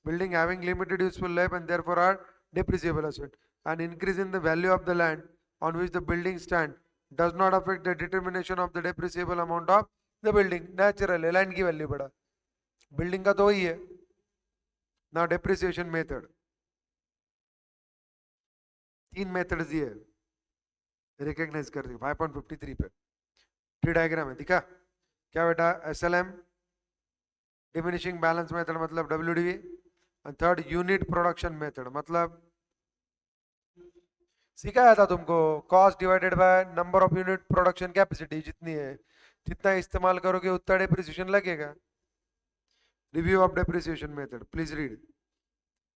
Building having limited useful life and therefore are depreciable asset. An increase in the value of the land on which the building stand does not affect the determination of the depreciable amount of the building. Natural है, land की value बढ़ा. Building का तो वही है ना. Depreciation method, 3 methods दिए, recognise कर दी 5.53 पे. ट्री डायग्राम है, दिखा क्या बेटा? SLM, डिमिनिशिंग बैलेंस मेथड मतलब WDV, and third unit production method मतलब सिखाया था तुमको, cost divided by number of unit production capacity. जितनी है जितना इस्तेमाल करोगे उतना डेप्रिसिएशन लगेगा. Review of depreciation method, please read.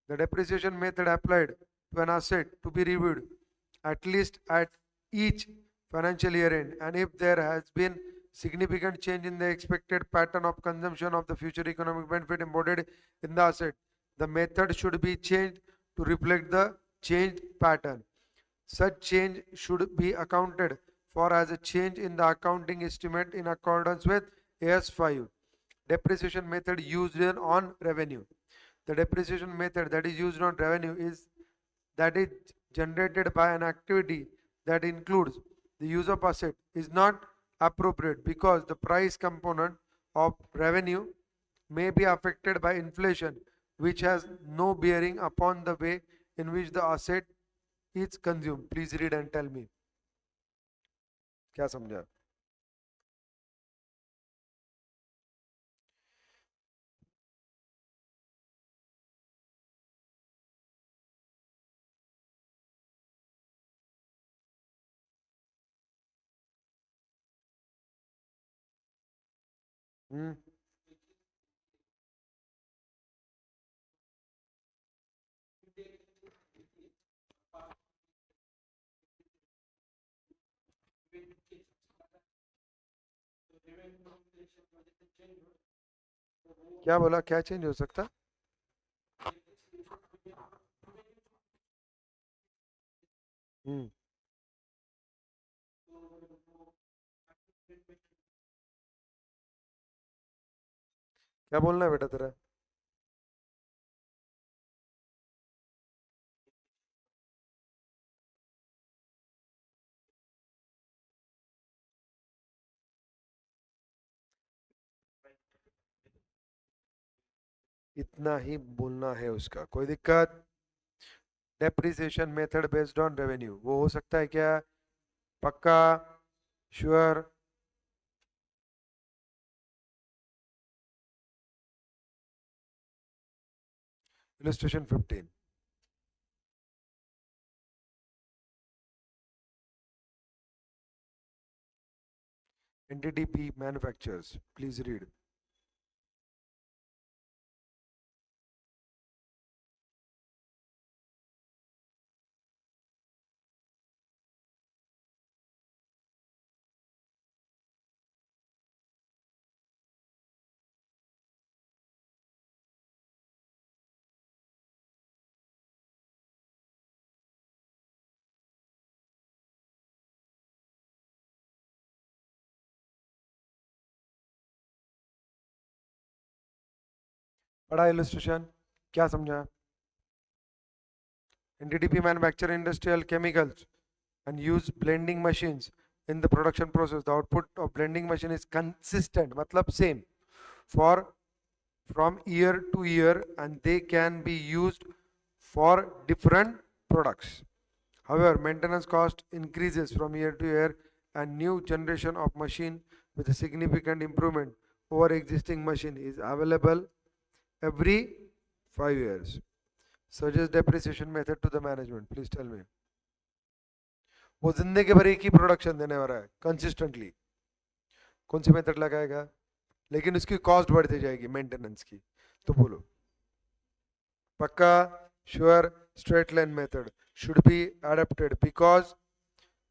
The depreciation method applied to an asset to be reviewed at least at each financial year end, and if there has been significant change in the expected pattern of consumption of the future economic benefit embodied in the asset, the method should be changed to reflect the changed pattern. Such change should be accounted for as a change in the accounting estimate in accordance with AS5. Depreciation method used on revenue. The depreciation method that is used on revenue is that is generated by an activity that includes the use of asset is not appropriate because the price component of revenue may be affected by inflation, which has no bearing upon the way in which the asset is consumed. Please read and tell me. क्या समझा? हम्म. क्या बोला? क्या change हो सकता? हम्म. क्या बोलना है बेटा तेरा? इतना ही बोलना है उसका, कोई दिक्कत? Depreciation method based on revenue, वो हो सकता है क्या? पक्का? Sure? Illustration 15. NTDP manufacturers, please read. पढ़ा इलस्ट्रेशन? क्या समझा? NTDP manufacture industrial chemicals and use blending machines in the production process. The output of blending machine is consistent, मतलब same for from year to year, and they can be used for different products. However, maintenance cost increases from year to year, and new generation of machine with a significant improvement over existing machine is available every 5 years. Suggest depreciation method to the management. Please tell me. वो जिंदगी भर एक ही production देने वाला है consistently, कौन सी method लगाएगा? लेकिन उसकी कॉस्ट बढ़ती जाएगी मेंटेनेंस की, तो बोलो पक्का? Sure? Straight line method should be adapted because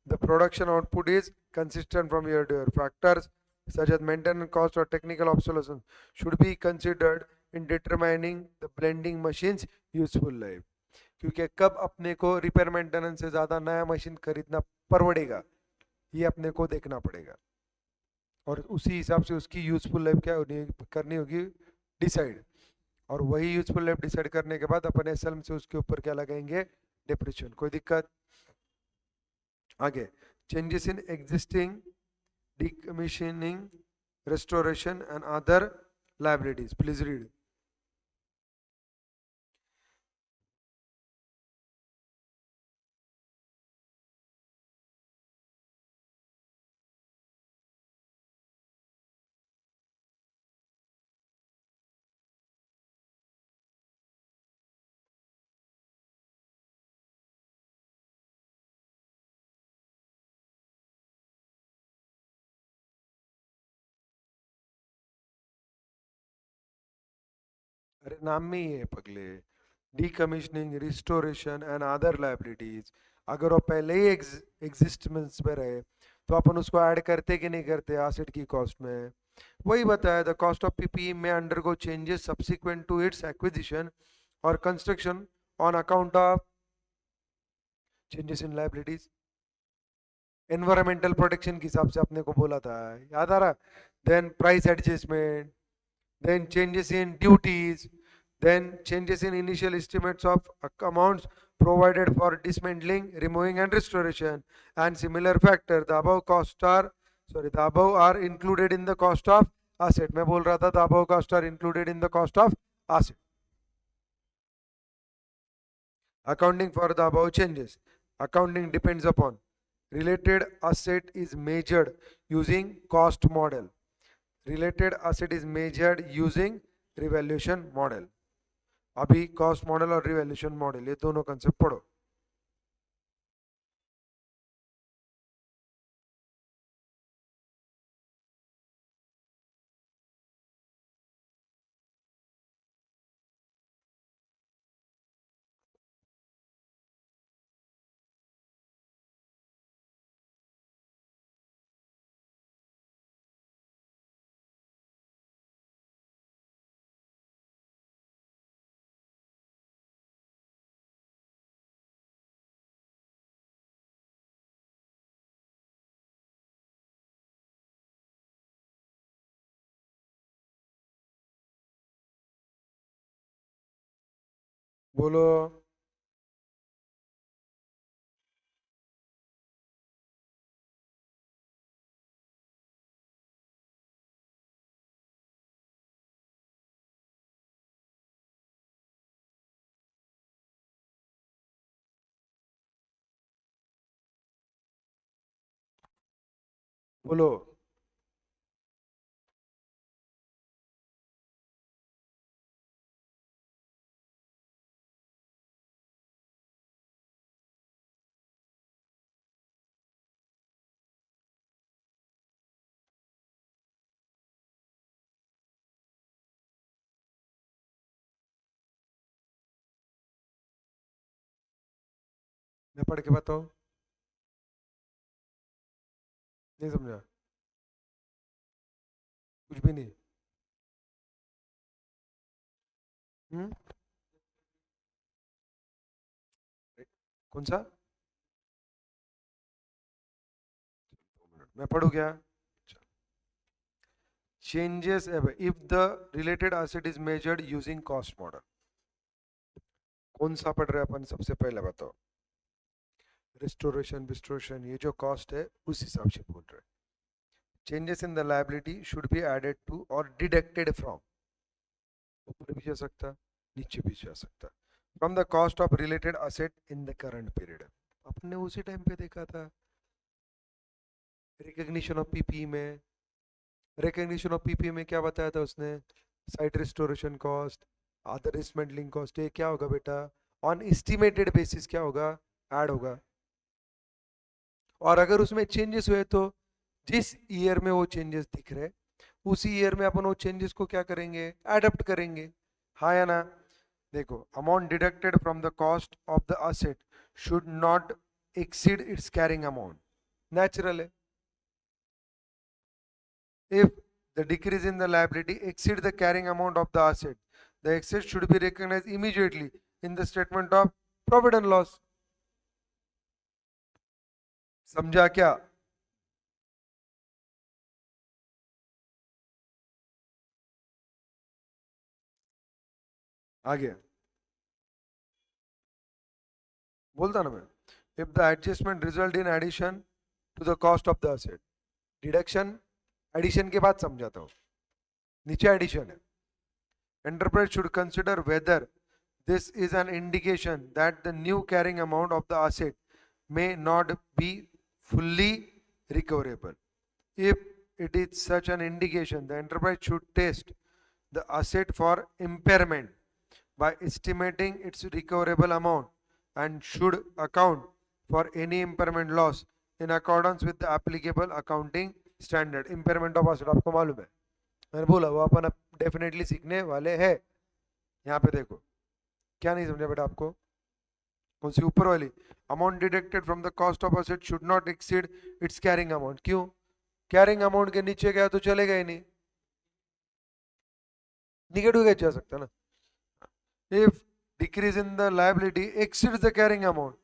the production output is consistent from year to year. Factors such as maintenance cost or technical obsolescence should be considered in determining the blending machine's useful life. क्योंकि कब अपने को repair maintenance से ज़्यादा नया machine खरीदना पड़ेगा, ये अपने को देखना पड़ेगा, और उसी हिसाब से उसकी यूजफुल लाइफ क्या करनी होगी, डिसाइड। और वही यूजफुल लाइफ डिसाइड करने के बाद अपन एसएल से उसके ऊपर क्या लगाएंगे, डिप्रेशन। कोई दिक्कत? आगे, changes in existing, decommissioning, restoration and other liabilities. Please read. अरे नाम में ही है पगले, decommissioning, restoration and other liabilities। अगर वो पहले ही एग्जिस्टेंस में रहे तो अपन उसको ऐड करते कि नहीं करते एसेट की कॉस्ट में? वही बताया, the cost of PPE may undergo changes subsequent to its acquisition or construction on account of changes in liabilities. Environmental protection के हिसाब से अपने को बोला था, याद आ रहा? Then price adjustment, then changes in duties, then changes in initial estimates of amounts provided for dismantling, removing and restoration, and similar factor. The above costs are, sorry, the above are included in the cost of asset। मैं बोल रहा था the above costs are included in the cost of asset। Accounting for the above changes, accounting depends upon related asset is measured using cost model, related asset is measured using revaluation model। अभी cost model or revaluation model ये दोनों concept पढ़ो। बोलो। बोलो। मैं पढ़ के बताऊं? नहीं समझा? कुछ भी नहीं। हम्म। कौन सा? मैं पढ़ू क्या? Changes if the related asset is measured using cost model. कौन सा पढ़ रहे हैं अपन? सबसे पहले बताओ। रिस्टोरेशन बिस्टोरेशन, ये जो कॉस्ट है उस हिसाब से बोल रहे हैं। Changes in the liability should be added to और डिडक्टेड फ्रॉम, ऊपर भी जा सकता, नीचे भी जा सकता, from the cost of related asset in the current period. अपने उसी टाइम पे देखा था रिकग्निशन ऑफ पीपी में। रिकग्निशन ऑफ पीपी में क्या बताया था उसने? Site restoration cost, other dismantling cost, ये क्या होगा बेटा? ऑन एस्टिमेटेड बेसिस क्या होगा? ऐड होगा। और अगर उसमें चेंजेस हुए तो जिस ईयर में वो चेंजेस दिख रहे उसी ईयर में अपन वो चेंजेस को क्या करेंगे? एडप्ट करेंगे। हाँ या ना? देखो, amount deducted from the cost of the asset should not exceed it's carrying amount, natural है। If the decrease in the liability exceed the carrying amount of the asset, the excess should be recognized immediately in the statement of profit and loss. समझा क्या? आगे बोलता ना मैं। If the adjustment result in addition to the cost of the asset, deduction addition के बाद समझाता हूँ, नीचे एडिशन है। Enterprise should consider whether this is an indication that the new carrying amount of the asset may not be fully recoverable. If it is such an indication, the enterprise should test the asset for impairment by estimating its recoverable amount and should account for any impairment loss in accordance with the applicable accounting standard. Impairment of asset आपको मालूम है, मैंने बोला वो अपन definitely सीखने वाले हैं। यहाँ पे देखो, क्या नहीं समझा बेटा आपको? कौन सी ऊपर वाली? Amount deducted from the cost of asset should not exceed it's carrying amount. क्यों? कैरिंग अमाउंट के नीचे गया तो चलेगा ही नहीं, निगेटिव कैसे जा सकता ना? If decrease in the liability exceeds the carrying amount,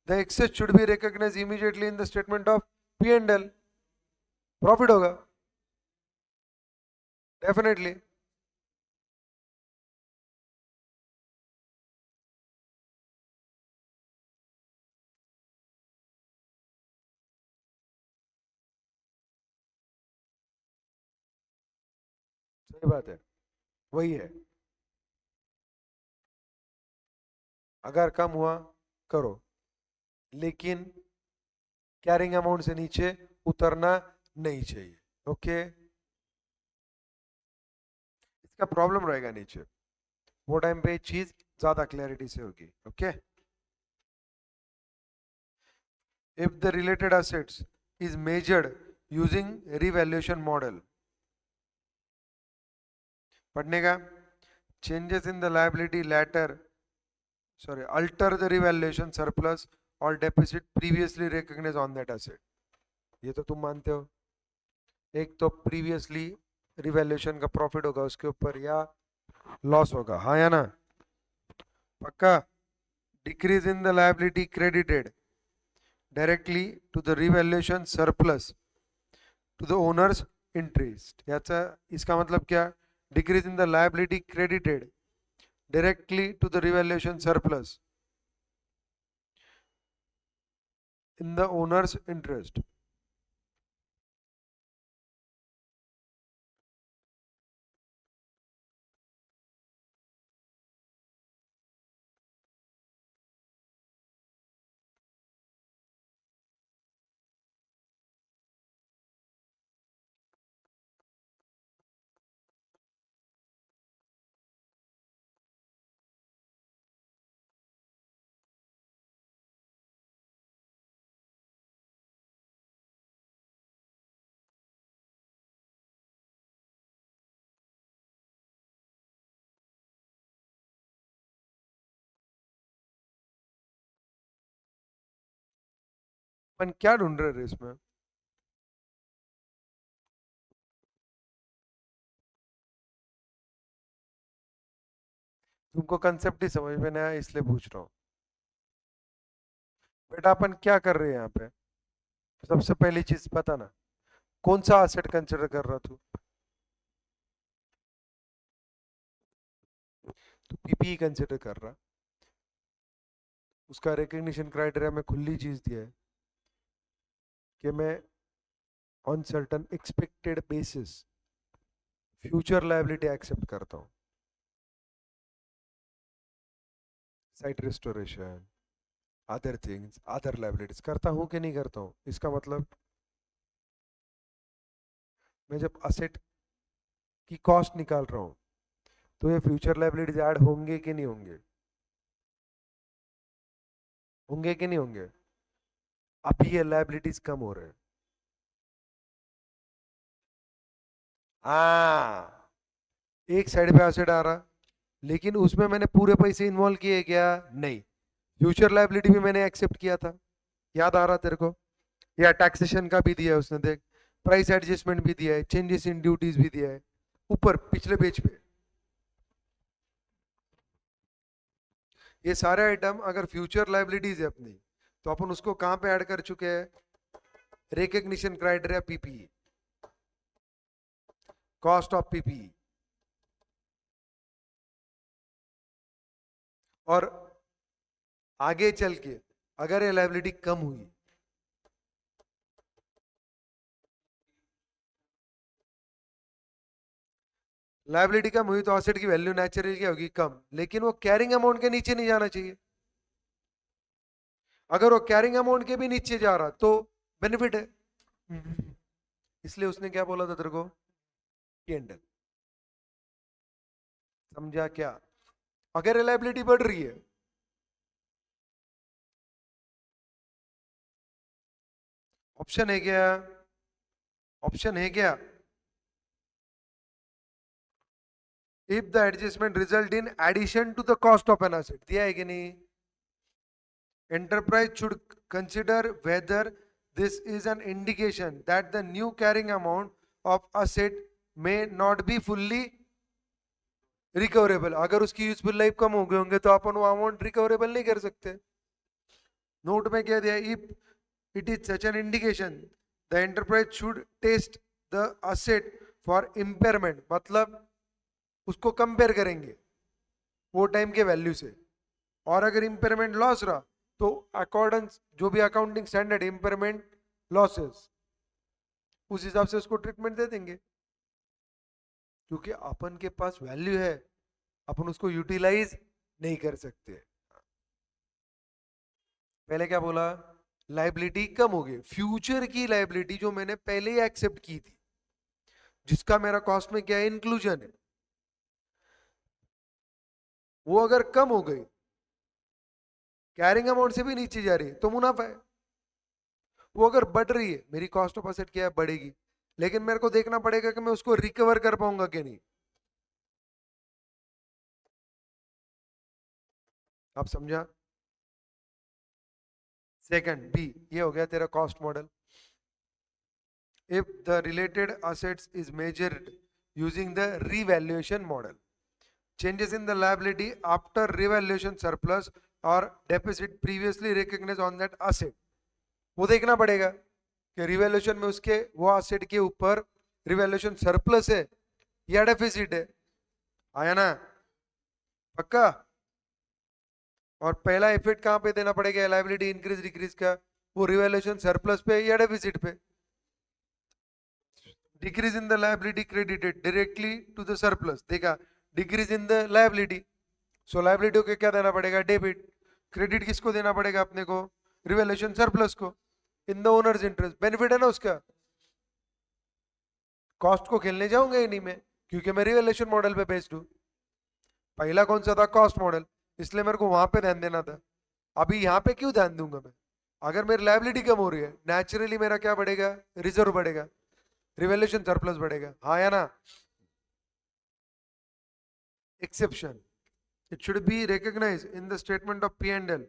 the excess should be recognized immediately in the statement of P&L. Profit होगा डेफिनेटली। सही बात है, वही है। अगर कम हुआ करो, लेकिन कैरिंग अमाउंट से नीचे उतरना नहीं चाहिए। ओके, इसका प्रॉब्लम रहेगा नीचे, वो टाइम पे चीज ज्यादा क्लैरिटी से होगी। Okay, if the related assets is measured using revaluation model, पढ़ने का। Changes in the liability later, sorry, alter the revaluation surplus or deficit previously recognized on that asset। ये तो तुम मानते हो। एक तो प्रीवियसली रिवैल्यूएशन का प्रॉफिट होगा उसके ऊपर या लॉस होगा, हाँ या ना? पक्का। Decrease in the liability credited directly to the revaluation surplus to the owners interest, याचा इसका मतलब क्या? Decrease in the liability credited directly to the revaluation surplus in the owner's interest. अपन क्या ढूंढ रहे हैं इसमें? तुमको कंसेप्ट ही समझ में नहीं आया इसलिए पूछ रहा हूँ। बेटा अपन क्या कर रहे हैं यहाँ पे? सबसे पहली चीज पता ना, कौन सा एसेट कंसिडर कर रहा तू? तो पीपीई कंसिडर कर रहा। उसका रिकग्निशन क्राइटेरिया में खुली चीज दिया है कि मैं on certain expected basis future liability accept करता हूँ। Site restoration, other things, other liabilities करता हूँ कि नहीं करता हूँ? इसका मतलब मैं जब असेट की कॉस्ट निकाल रहा हूँ तो ये फ्यूचर लायबिलिटीज ऐड होंगे कि नहीं होंगे? होंगे कि नहीं होंगे? अभी ये लायबिलिटीज कम हो रहे हैं। हाँ, एक साइड पे एसेट आ रहा, लेकिन उसमें मैंने पूरे पैसे इन्वॉल्व किए क्या? नहीं। फ्यूचर लायबिलिटी भी मैंने एक्सेप्ट किया था, याद आ रहा तेरे को? या टैक्सेशन का भी दिया है उसने, देख, प्राइस एडजस्टमेंट भी दिया है, चेंजेस इन ड्यूटीज भी दिया है ऊपर पिछले पेज पे। ये सारे आइटम अगर फ्यूचर लायबिलिटीज है अपनी, तो अपन उसको कहां पे ऐड कर चुके हैं? Recognition criteria PPE, cost of PPE. और आगे चल के अगर ये लायबिलिटी कम हुई, लायबिलिटी कम हुई तो एसेट की वैल्यू नेचुरली क्या होगी? कम। लेकिन वो कैरिंग अमाउंट के नीचे नहीं जाना चाहिए। अगर वो कैरिंग अमाउंट के भी नीचे जा रहा तो बेनिफिट है। इसलिए उसने क्या बोला था तेरे को? P&L। समझा क्या? अगर रिलायबिलिटी बढ़ रही है, ऑप्शन है क्या? ऑप्शन है क्या? If the adjustment result in addition to the cost of an asset, दिया है कि नहीं? Enterprise should consider whether this is an indication that the new carrying amount of asset may not be fully recoverable। अगर उसकी useful life कम हो गए होंगे तो अपन वो अमाउंट रिकवरेबल नहीं कर सकते। नोट में क्या दिया? If it is such an indication the enterprise should test the asset for impairment, मतलब उसको कंपेयर करेंगे वो टाइम के वैल्यू से। और अगर इम्पेयरमेंट लॉस रहा तो अकॉर्डेंस जो भी अकाउंटिंग स्टैंडर्ड इम्पेयरमेंट लॉसेस, उस हिसाब से उसको ट्रीटमेंट दे देंगे। क्योंकि अपन के पास वैल्यू है, अपन उसको यूटिलाइज नहीं कर सकते। पहले क्या बोला? लायबिलिटी कम हो गई, फ्यूचर की लायबिलिटी जो मैंने पहले ही एक्सेप्ट की थी, जिसका मेरा कॉस्ट में क्या है? इंक्लूजन है, वो अगर कम हो गई, कैरिंग अमाउंट से भी नीचे जा रही है, तो मुनाफा है। वो अगर बढ़ रही है, मेरी कॉस्ट ऑफ एसेट क्या है? बढ़ेगी। लेकिन मेरे को देखना पड़ेगा कि मैं उसको रिकवर कर पाऊंगा कि नहीं। आप समझा? सेकंड बी, ये हो गया तेरा cost model. If the related assets is measured using the revaluation model, changes in the liability after revaluation surplus or deficit previously recognized on that asset, वो देखना पड़ेगा कि रिवैल्यूएशन में उसके वो एसेट के ऊपर रिवैल्यूएशन सरप्लस है या डेफिसिट है। आया ना? पक्का। और पहला इफेक्ट कहाँ पे देना पड़ेगा लायबिलिटी इंक्रीज डिक्रीज का, वो रिवैल्यूएशन सरप्लस पे या डेफिसिट पे। Decrease in the liability credited directly to the surplus, देखा decrease in the liability, so liability को क्या देना पड़ेगा डेबिट, क्रेडिट किसको देना पड़ेगा अपने को, रिवैल्यूएशन सरप्लस को, in the owners interest, benefit है ना उसका। कॉस्ट को खेलने जाऊंगा ही नहीं मैं, क्योंकि मैं रिवैल्यूएशन मॉडल पे बेस्ड हूं। पहला कौन सा था, कॉस्ट मॉडल, इसलिए मेरे को वहां पे ध्यान देना था। अभी यहाँ पे क्यों ध्यान दूंगा मैं, अगर मेरी लायबिलिटी कम हो रही है नेचुरली मेरा क्या बढ़ेगा, रिजर्व बढ़ेगा, रिवैल्यूएशन सरप्लस बढ़ेगा, हाँ या ना। Exception, it should be recognized in the statement of P&L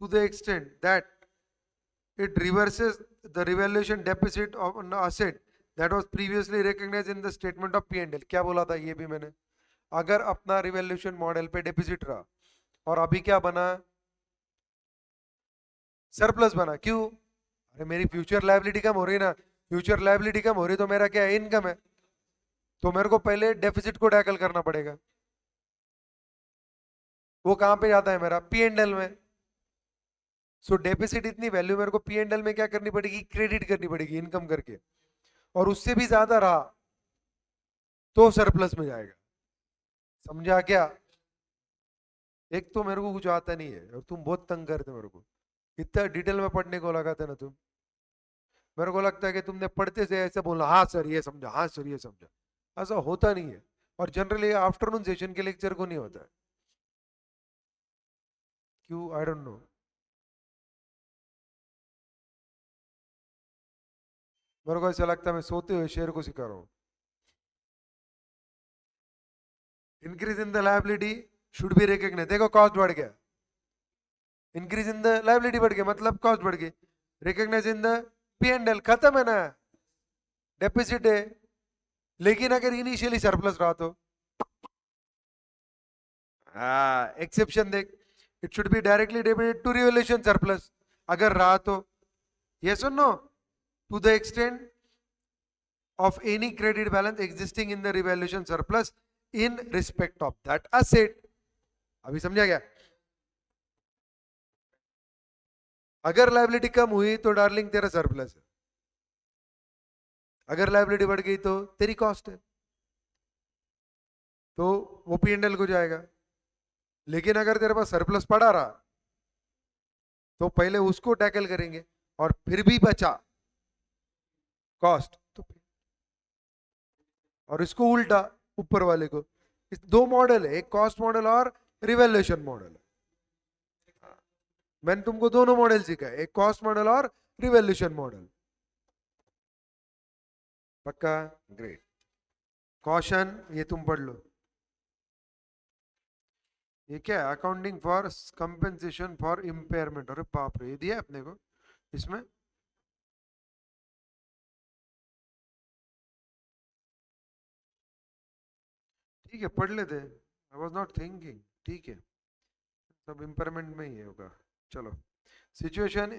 to the extent that it reverses the revaluation deficit of an asset that was previously recognized in the statement of P&L। क्या बोला था ये भी मैंने, अगर अपना revaluation model पे deficit रहा और अभी क्या बना, सरप्लस बना, क्यों, अरे मेरी फ्यूचर लायबिलिटी कम हो रही ना, फ्यूचर लायबिलिटी कम हो रही तो मेरा क्या है, इनकम है, तो मेरे को पहले डेफिसिट को टैकल करना पड़ेगा। वो कहां पे जाता है मेरा, P&L में। सो डेफिसिट इतनी वैल्यू मेरे को P&L में क्या करनी पड़ेगी, क्रेडिट करनी पड़ेगी इनकम करके, और उससे भी ज्यादा रहा तो सरप्लस में जाएगा। समझा क्या। एक तो मेरे को कुछ आता नहीं है और तुम बहुत तंग करते मेरे को, इतना डिटेल में पढ़ने को लगाते ना तुम, मेरे को लगता है कि तुमने पढ़ते से ऐसे बोला हाँ सर ये समझा, हाँ सर ये समझा, ऐसा होता नहीं है। और जनरली आफ्टरनून सेशन के लेक्चर को नहीं होता है, क्यों, आई डोंट नो। मेरे को ऐसा लगता है मैं सोते हुए शेर को सिखा रहा हूँ। Increase in the liability should be recognise, देखो कॉस्ट बढ़ गया, इंक्रीज इन द लायबिलिटी बढ़ गया मतलब कॉस्ट बढ़ गई, रिकॉग्नाइज इन द P&L, खत्म है ना, डेफिसिट है। लेकिन अगर इनिशियली सरप्लस रहा तो एक्सेप्शन देख, it should be directly debited to revaluation surplus, अगर रहा तो, यस और no, to the extent of any credit balance existing in the revaluation surplus in respect of that asset। अभी समझा गया। अगर लायबिलिटी कम हुई तो डार्लिंग तेरा सरप्लस है, अगर लायबिलिटी बढ़ गई तो तेरी कॉस्ट है, तो वो P&L को जाएगा। लेकिन अगर तेरे पास सरप्लस पड़ा रहा तो पहले उसको टैकल करेंगे, और फिर भी बचा कॉस्ट तो, और इसको उल्टा ऊपर वाले को, इस दो मॉडल है, एक cost model or revaluation model. मैंने तुमको दोनों मॉडल सिखाए, एक cost model or revaluation model. पक्का, ग्रेट। कॉशन ये तुम पढ़ लो, ये क्या है, accounting for compensation for impairment, अरे बाप रे ये दिया है अपने को इसमें। ठीक है पढ़ लेते, आई वॉज नॉट थिंकिंग, ठीक है सब इम्पेयरमेंट में ही है होगा। चलो, सिचुएशन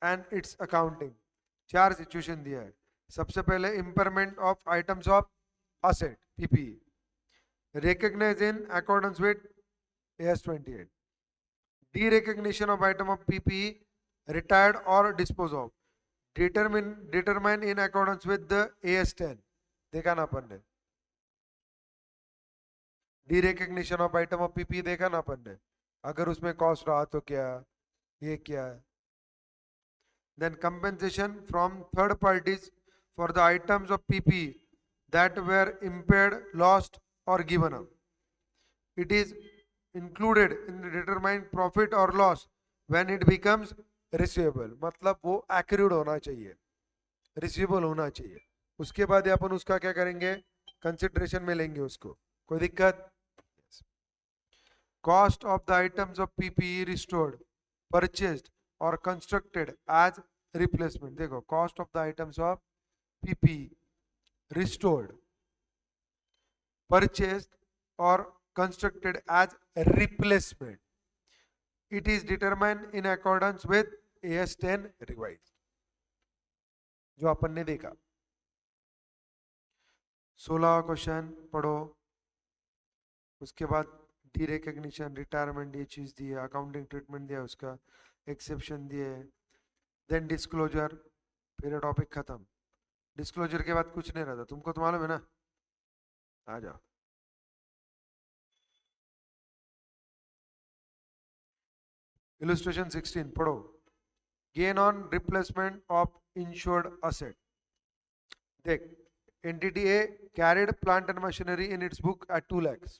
एंड इट्स अकाउंटिंग, चार सिचुएशन दिया है। सबसे पहले impairment of items of asset PPE, recognise in accordance with AS 28, derecognition of item of PPE retired or dispose of, determine in accordance with the AS 10, देखा ना अपन ने, derecognition of item of PPE देखा ना अपन ने, अगर उसमें cost रहा तो क्या, ये क्या है। then compensation from third parties for the items of PPE that were impaired, lost or given up, it is included in the determined profit or loss when it becomes receivable, मतलब वो accrued होना चाहिए, receivable होना चाहिए, उसके बाद अपन उसका क्या करेंगे, कंसिडरेशन में लेंगे उसको, कोई दिक्कत। Cost of the items of PPE restored, purchased or constructed as replacement, देखो cost of the items of PPE restored, purchased or constructed as replacement, it is determined in accordance with AS 10 revised, जो अपन ने देखा। 16 question पढ़ो, उसके बाद D recognition, retirement, ये चीज दी है, अकाउंटिंग ट्रीटमेंट दिया है उसका, एक्सेप्शन दिए है, देन डिस्क्लोजर, फिर टॉपिक खत्म। डिस्क्लोजर के बाद कुछ नहीं रहता, तुमको तो मालूम है ना। आ जाओ। इलस्ट्रेशन 16 पढ़ो। Gain on replacement of insured asset. देख, entity A carried plant and machinery in its book at 2 lakhs.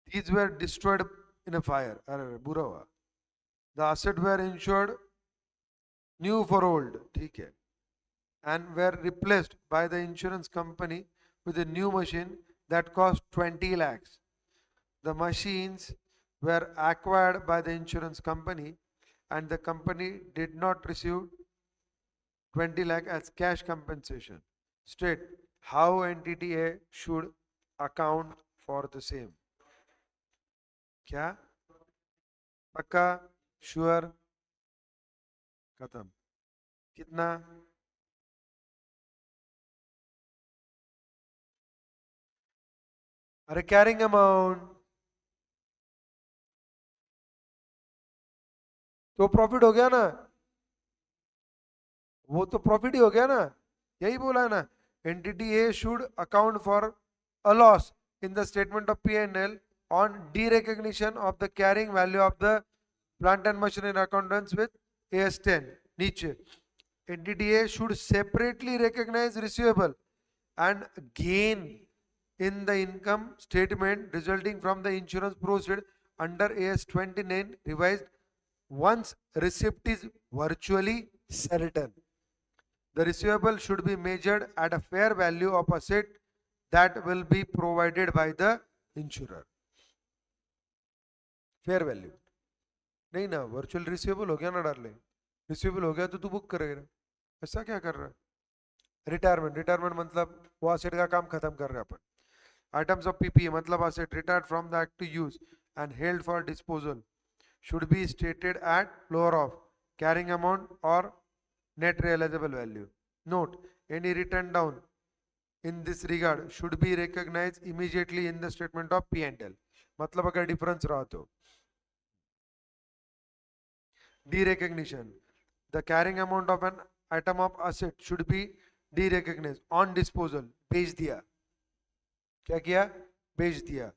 These were destroyed in a fire. अरे बुरा हुआ। The assets were insured new for old, ठीक है, and were replaced by the insurance company with a new machine that cost 20 lakhs. The machines were acquired by the insurance company and the company did not receive 20 lakh as cash compensation. State how entity A should account for the same. क्या? पक्का? Sure? खत्म। कितना? अरे carrying amount तो profit हो गया ना, वो तो प्रॉफिट ही हो गया ना, यही बोला है ना। Entity A should account for a loss in the statement of P and L on derecognition of the carrying value of the plant and machinery accountants with AS10 नीचे। Entity A should separately recognise receivable and gain in the income statement resulting from the insurance proceed under AS29 revised once receipt is virtually certain. The receivable should be measured at a fair value of asset that will be provided by the insurer. Fair value नहीं ना, virtual receivable हो गया ना darling, receivable हो गया तो तू book करेगा, ऐसा क्या कर रहा है। रिटायरमेंट, रिटायरमेंट मतलब वो असेट का काम खत्म कर रहे हैं अपन। आइटम्स ऑफ पीपीए मतलब asset retired from the active use and held for disposal should be stated at lower of carrying amount or net realizable value. Note, any written down in this regard should be recognized immediately in the statement of P&L. मतलब अगर difference रहा तो derecognition, the carrying amount of an item of asset should be derecognized on disposal, बेच दिया, क्या किया, बेच दिया,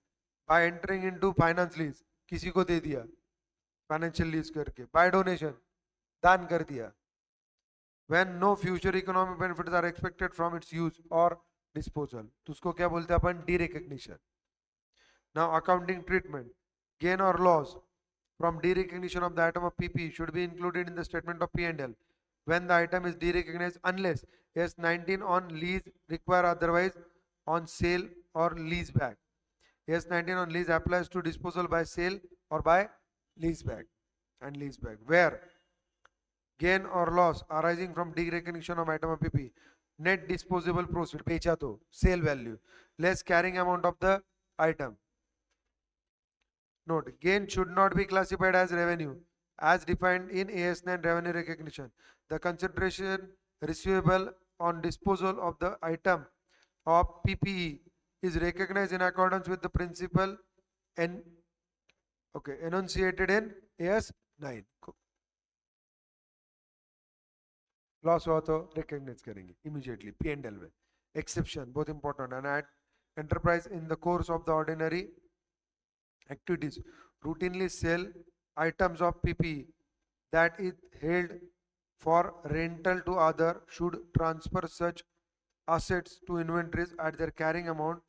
by entering into finance lease, किसी को दे दिया फाइनेंशियल लीज करके, by donation, दान कर दिया, when no future economic benefits are expected from its use or disposal, तो उसको क्या बोलते हैं अपन, derecognition. Now accounting treatment, gain or loss from derecognition of the item of PP should be included in the statement of P&L when the item is derecognized unless S19 on lease require otherwise on sale or lease back. S19 on lease applies to disposal by sale or by lease back and lease back where gain or loss arising from derecognition of item of PP net disposable proceed बेचा तो sale value less carrying amount of the item. Note, gain should not be classified as revenue as defined in AS9 revenue recognition. The consideration receivable on disposal of the item of PPE is recognized in accordance with the principle enunciated in AS9. Loss हुआ तो recognize करेंगे immediately P&L में. Exception बहुत important, and at enterprise in the course of the ordinary activities routinely sell items of PPE that is held for rental to other should transfer such assets to inventories at their carrying amount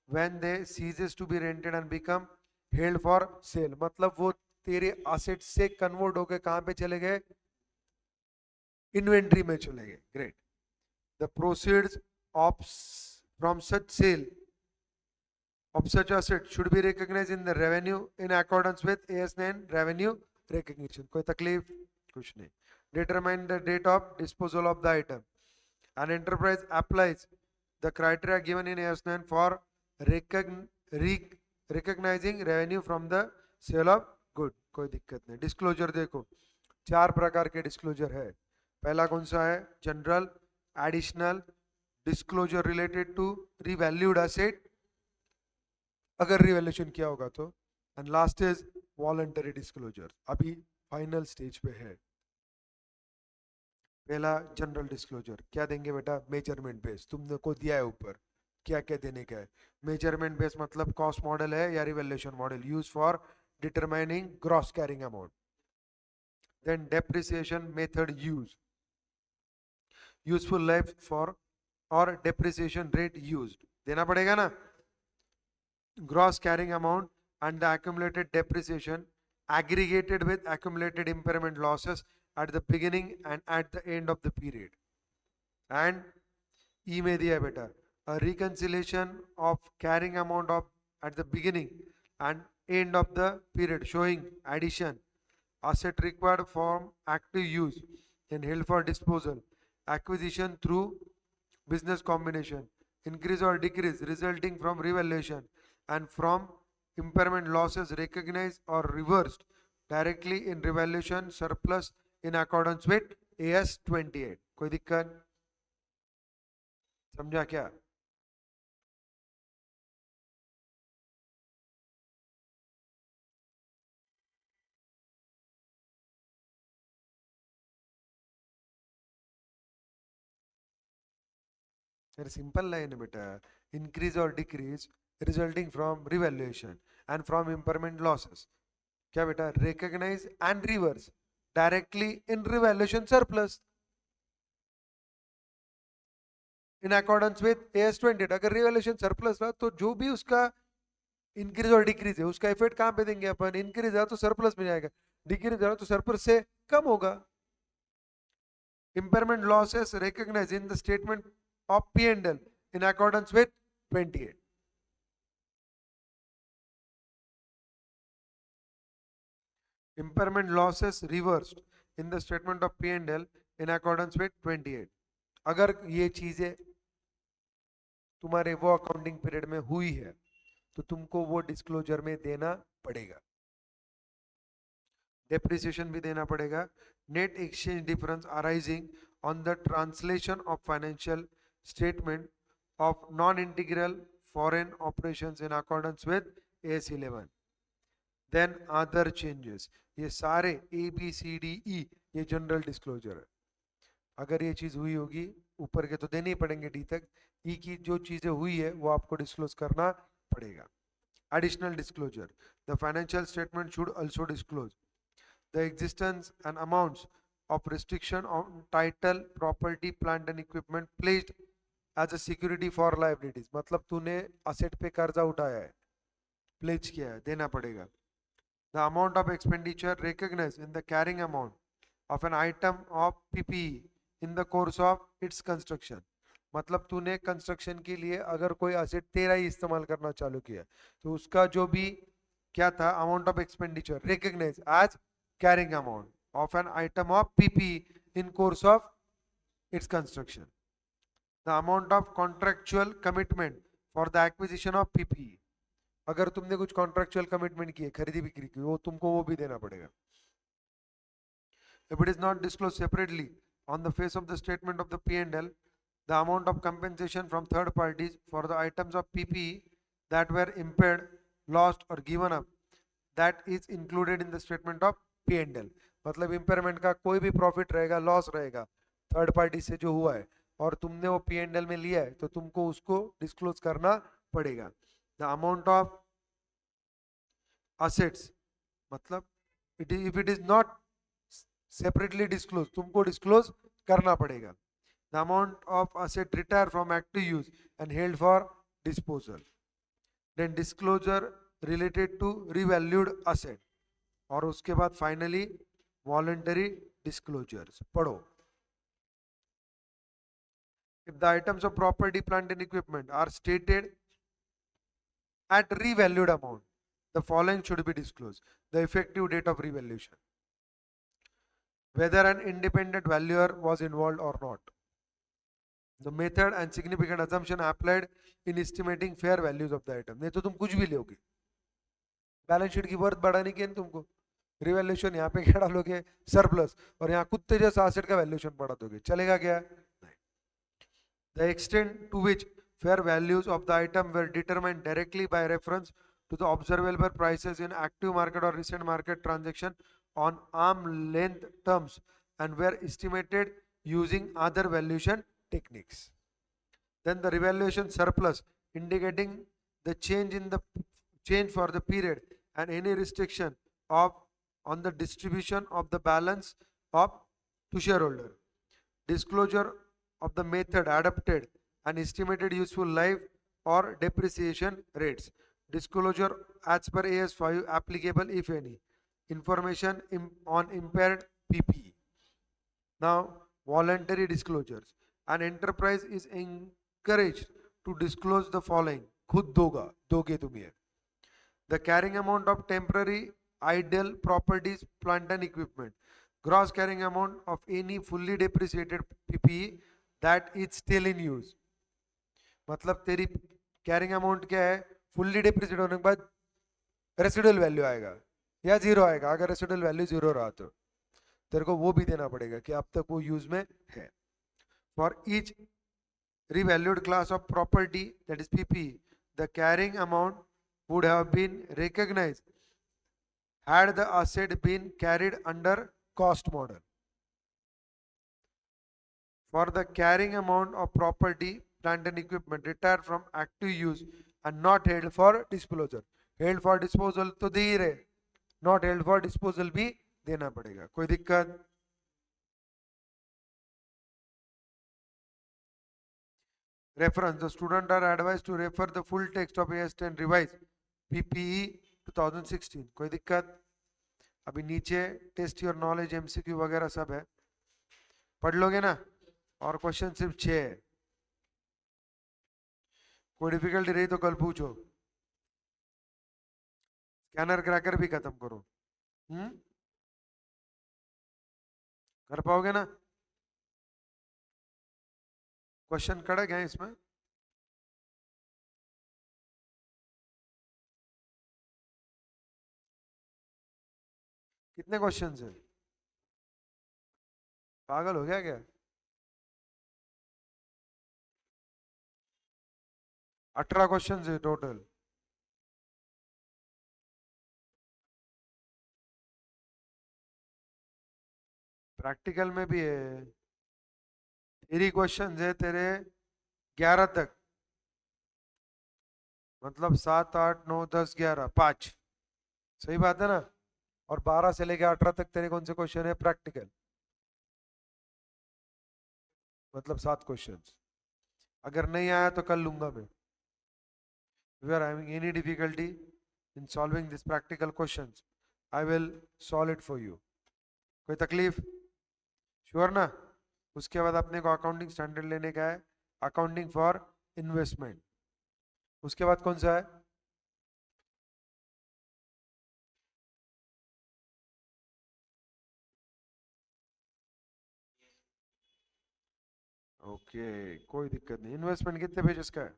when they ceases to be rented and become held for sale. मतलब वो तेरे assets से convert होके कहाँ पे चले गए, inventory में चले गए. Great. The proceeds of from such sale of such asset should be recognized in the revenue in accordance with AS9 revenue recognition. कोई तकलीफ कुछ नहीं. Determine the date of disposal of the item. An enterprise applies the criteria given in AS9 for recognizing revenue from the sale of good. कोई दिक्कत नहीं. Disclosure देखो, 4 प्रकार के disclosure है. पहला कौन सा है, general, additional, disclosure related to revalued asset, अगर रिवैल्यूएशन किया होगा तो। And last is voluntary disclosure, अभी फाइनल स्टेज पे है। पहला जनरल डिस्क्लोजर, क्या देंगे बेटा, मेजरमेंट बेस, तुमने को दिया है ऊपर क्या क्या देने का है। मेजरमेंट बेस मतलब कॉस्ट मॉडल है या revaluation model use for determining gross carrying amount. Then depreciation method useful life for और डेप्रिसिएशन रेट यूज्ड, देना पड़ेगा ना। Gross carrying amount and the accumulated depreciation aggregated with accumulated impairment losses at the beginning and at the end of the period. And E में दिया बेटा, a reconciliation of carrying amount of at the beginning and end of the period showing addition, asset required for active use and held for disposal, acquisition through business combination, increase or decrease resulting from revaluation and from impairment losses recognized or reversed directly in revaluation surplus in accordance with AS 28। कोई दिक्कत, समझा क्या? very simple line है बेटा, increase or decrease resulting from revaluation and from impairment losses, क्या बेटा, recognize and reverse directly in revaluation surplus in accordance with AS 28। अगर revaluation surplus रहा तो जो भी उसका इंक्रीज और डिक्रीज है उसका इफेक्ट कहां पे देंगे अपन, इंक्रीज रहा तो सरप्लस में जाएगा, डिक्रीज रहा तो सरप्लस से कम होगा। impairment losses recognized in the statement of P&L in accordance with 28। impairment losses reversed in the statement of P&L in accordance with 28। अगर ये चीजें तुम्हारे वो अकाउंटिंग पीरियड में हुई है तो तुमको वो डिस्क्लोजर में देना पड़ेगा। डेप्रिसिएशन भी देना पड़ेगा। Net exchange difference arising on the translation of financial statement of non integral foreign operations in accordance with AS 11। Then other changes, ये सारे ABCDE ये जनरल डिस्क्लोजर है। अगर ये चीज हुई होगी ऊपर के तो देने ही पड़ेंगे डी तक, ई की जो चीजें हुई है वो आपको डिस्क्लोज करना पड़ेगा। Additional disclosure, the financial statement should also disclose the existence and amounts of restriction on title property plant and equipment placed as a security for liabilities। मतलब तूने असेट पे कर्जा उठाया है, प्लेज किया है, देना पड़ेगा। the amount of expenditure recognized in the carrying amount of an item of PPE in the course of its construction। मतलब तूने कंस्ट्रक्शन के लिए अगर कोई असेट तेरा ही इस्तेमाल करना चालू किया तो उसका जो भी क्या था amount of expenditure recognise as carrying amount of an item of PPE in course of its construction। the amount of contractual commitment for the acquisition of PPE, अगर तुमने कुछ contractual commitment किए खरीदी बिक्री की वो तुमको वो भी देना पड़ेगा। if it is not disclosed separately on the face of the statement of the P&L, the amount of compensation from third parties for the items of PPE that were impaired, lost or given up, that is included in the statement of P&L। मतलब impairment का कोई भी profit रहेगा, loss रहेगा third party से जो हुआ है और तुमने वो P&L में लिया है तो तुमको उसको डिस्क्लोज करना पड़ेगा। द अमाउंट ऑफ असेट्स, मतलब if it is not separately disclose तुमको डिस्क्लोज करना पड़ेगा। The amount of asset retire from active use and held for disposal. Then disclosure related to revalued asset और उसके बाद फाइनली वॉलंटरी डिस्क्लोजर्स पढ़ो। If the items of property plant and equipment are stated at revalued amount, the following should be disclosed: the effective date of revaluation, whether an independent valuer was involved or not, the method and significant assumption applied in estimating fair values of the item। नहीं तो तुम कुछ भी लोगे, balance sheet की worth बढ़ाने की है तुमको, रिवैल्यूएशन यहाँ पे क्या डालोगे सरप्लस और यहाँ कुत्ते जैसा एसेट का वैल्यूएशन बढ़ा दोगे, चलेगा क्या? नहीं। The extent to which fair values of the item were determined directly by reference to the observable prices in active market or recent market transaction on arm length terms and were estimated using other valuation techniques. Then the revaluation surplus indicating the change for the period and any restriction of on the distribution of the balance of to shareholder. Disclosure of the method adopted and estimated useful life or depreciation rates. Disclosure as per AS5 applicable if any. Information on impaired PPE. Now, voluntary disclosures. An enterprise is encouraged to disclose the following. खुद दोगे तुम ये. The carrying amount of temporary idle properties, plant and equipment. Gross carrying amount of any fully depreciated PPE that is still in use. मतलब तेरी carrying amount क्या है? Fully depreciated होने के बाद residual value आएगा या जीरो आएगा. अगर residual value जीरो रहा तो तेरे को वो भी देना पड़ेगा कि अब तक वो यूज में है. For each revalued class of property, that is PPE, the carrying amount would have been recognized had the asset been carried under cost model. For the carrying amount of property, plant and equipment retired from active use and not held for disposal. Held for disposal तो दे ही रहे, not held for disposal भी देना पड़ेगा. कोई दिक्कत? Reference: the student are advised to refer the full text of AS10 revised PPE 2016. कोई दिक्कत? अभी नीचे टेस्ट योर नॉलेज एमसीक्यू वगैरह सब है, पढ़ लोगे ना. और क्वेश्चन सिर्फ 6 है. कोई डिफिकल्टी रही तो कल पूछो. स्कैनर क्रैकर भी खत्म करो. कर पाओगे ना? क्वेश्चन कड़क है इसमें. कितने क्वेश्चंस हैं? पागल हो गया क्या? 18 क्वेश्चंस है टोटल. प्रैक्टिकल में भी है. थ्री क्वेश्चन है तेरे 11 तक, मतलब 7, 8, 9, 10, 11, 5. सही बात है ना? और 12 से लेकर 18 तक तेरे कौन से क्वेश्चन है? प्रैक्टिकल. मतलब 7 क्वेश्चंस. अगर नहीं आया तो कल लूंगा मैं. If you are having any difficulty in solving this practical questions, I will solve it for you. कोई तकलीफ? श्योर ना? उसके बाद अपने को अकाउंटिंग स्टैंडर्ड लेने का है, अकाउंटिंग फॉर इन्वेस्टमेंट. उसके बाद कौन सा है? ओके, कोई दिक्कत नहीं. इन्वेस्टमेंट कितने पेजेस का है?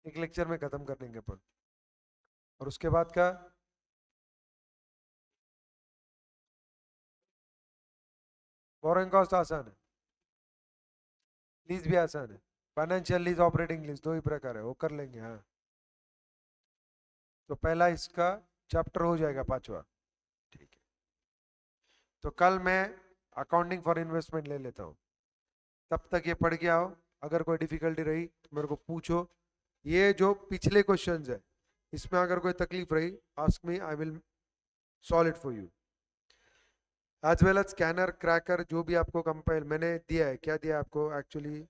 एक लेक्चर में खत्म कर देंगे अपन. और उसके बाद का बोरोइंग कॉस्ट आसान है, लीज भी आसान है. फाइनेंशियल लीज, ऑपरेटिंग लीज, दो ही प्रकार है, वो कर लेंगे. हाँ, तो पहला इसका चैप्टर हो जाएगा 5वां. ठीक है, तो कल मैं अकाउंटिंग फॉर इन्वेस्टमेंट ले लेता हूँ. तब तक ये पढ़ के आओ. अगर कोई डिफिकल्टी रही तो मेरे को पूछो. ये जो पिछले क्वेश्चंस है इसमें अगर कोई तकलीफ रही, ask me, I will solve it for you. As well as scanner cracker जो भी आपको कंपाइल मैंने दिया है. क्या दिया आपको? एक्चुअली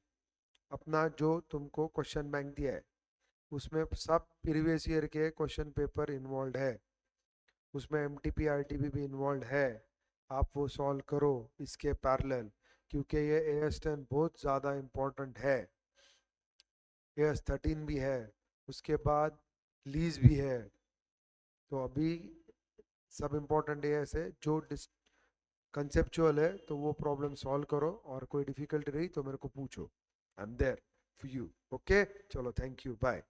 अपना जो तुमको क्वेश्चन बैंक दिया है उसमें सब प्रीवियस ईयर के क्वेश्चन पेपर इन्वॉल्व है. उसमें एमटीपी आरटीपी भी इन्वॉल्व है. आप वो सॉल्व करो इसके पैरेलल, क्योंकि ये AS10 बहुत ज़्यादा इम्पोर्टेंट है. AS13 भी है, उसके बाद लीज भी है. तो अभी सब इम्पोर्टेंट AS है. जो कंसेप्चुअल है तो वो प्रॉब्लम सॉल्व करो, और कोई डिफिकल्टी रही तो मेरे को पूछो. I am there for you. Okay, चलो, थैंक यू, बाय.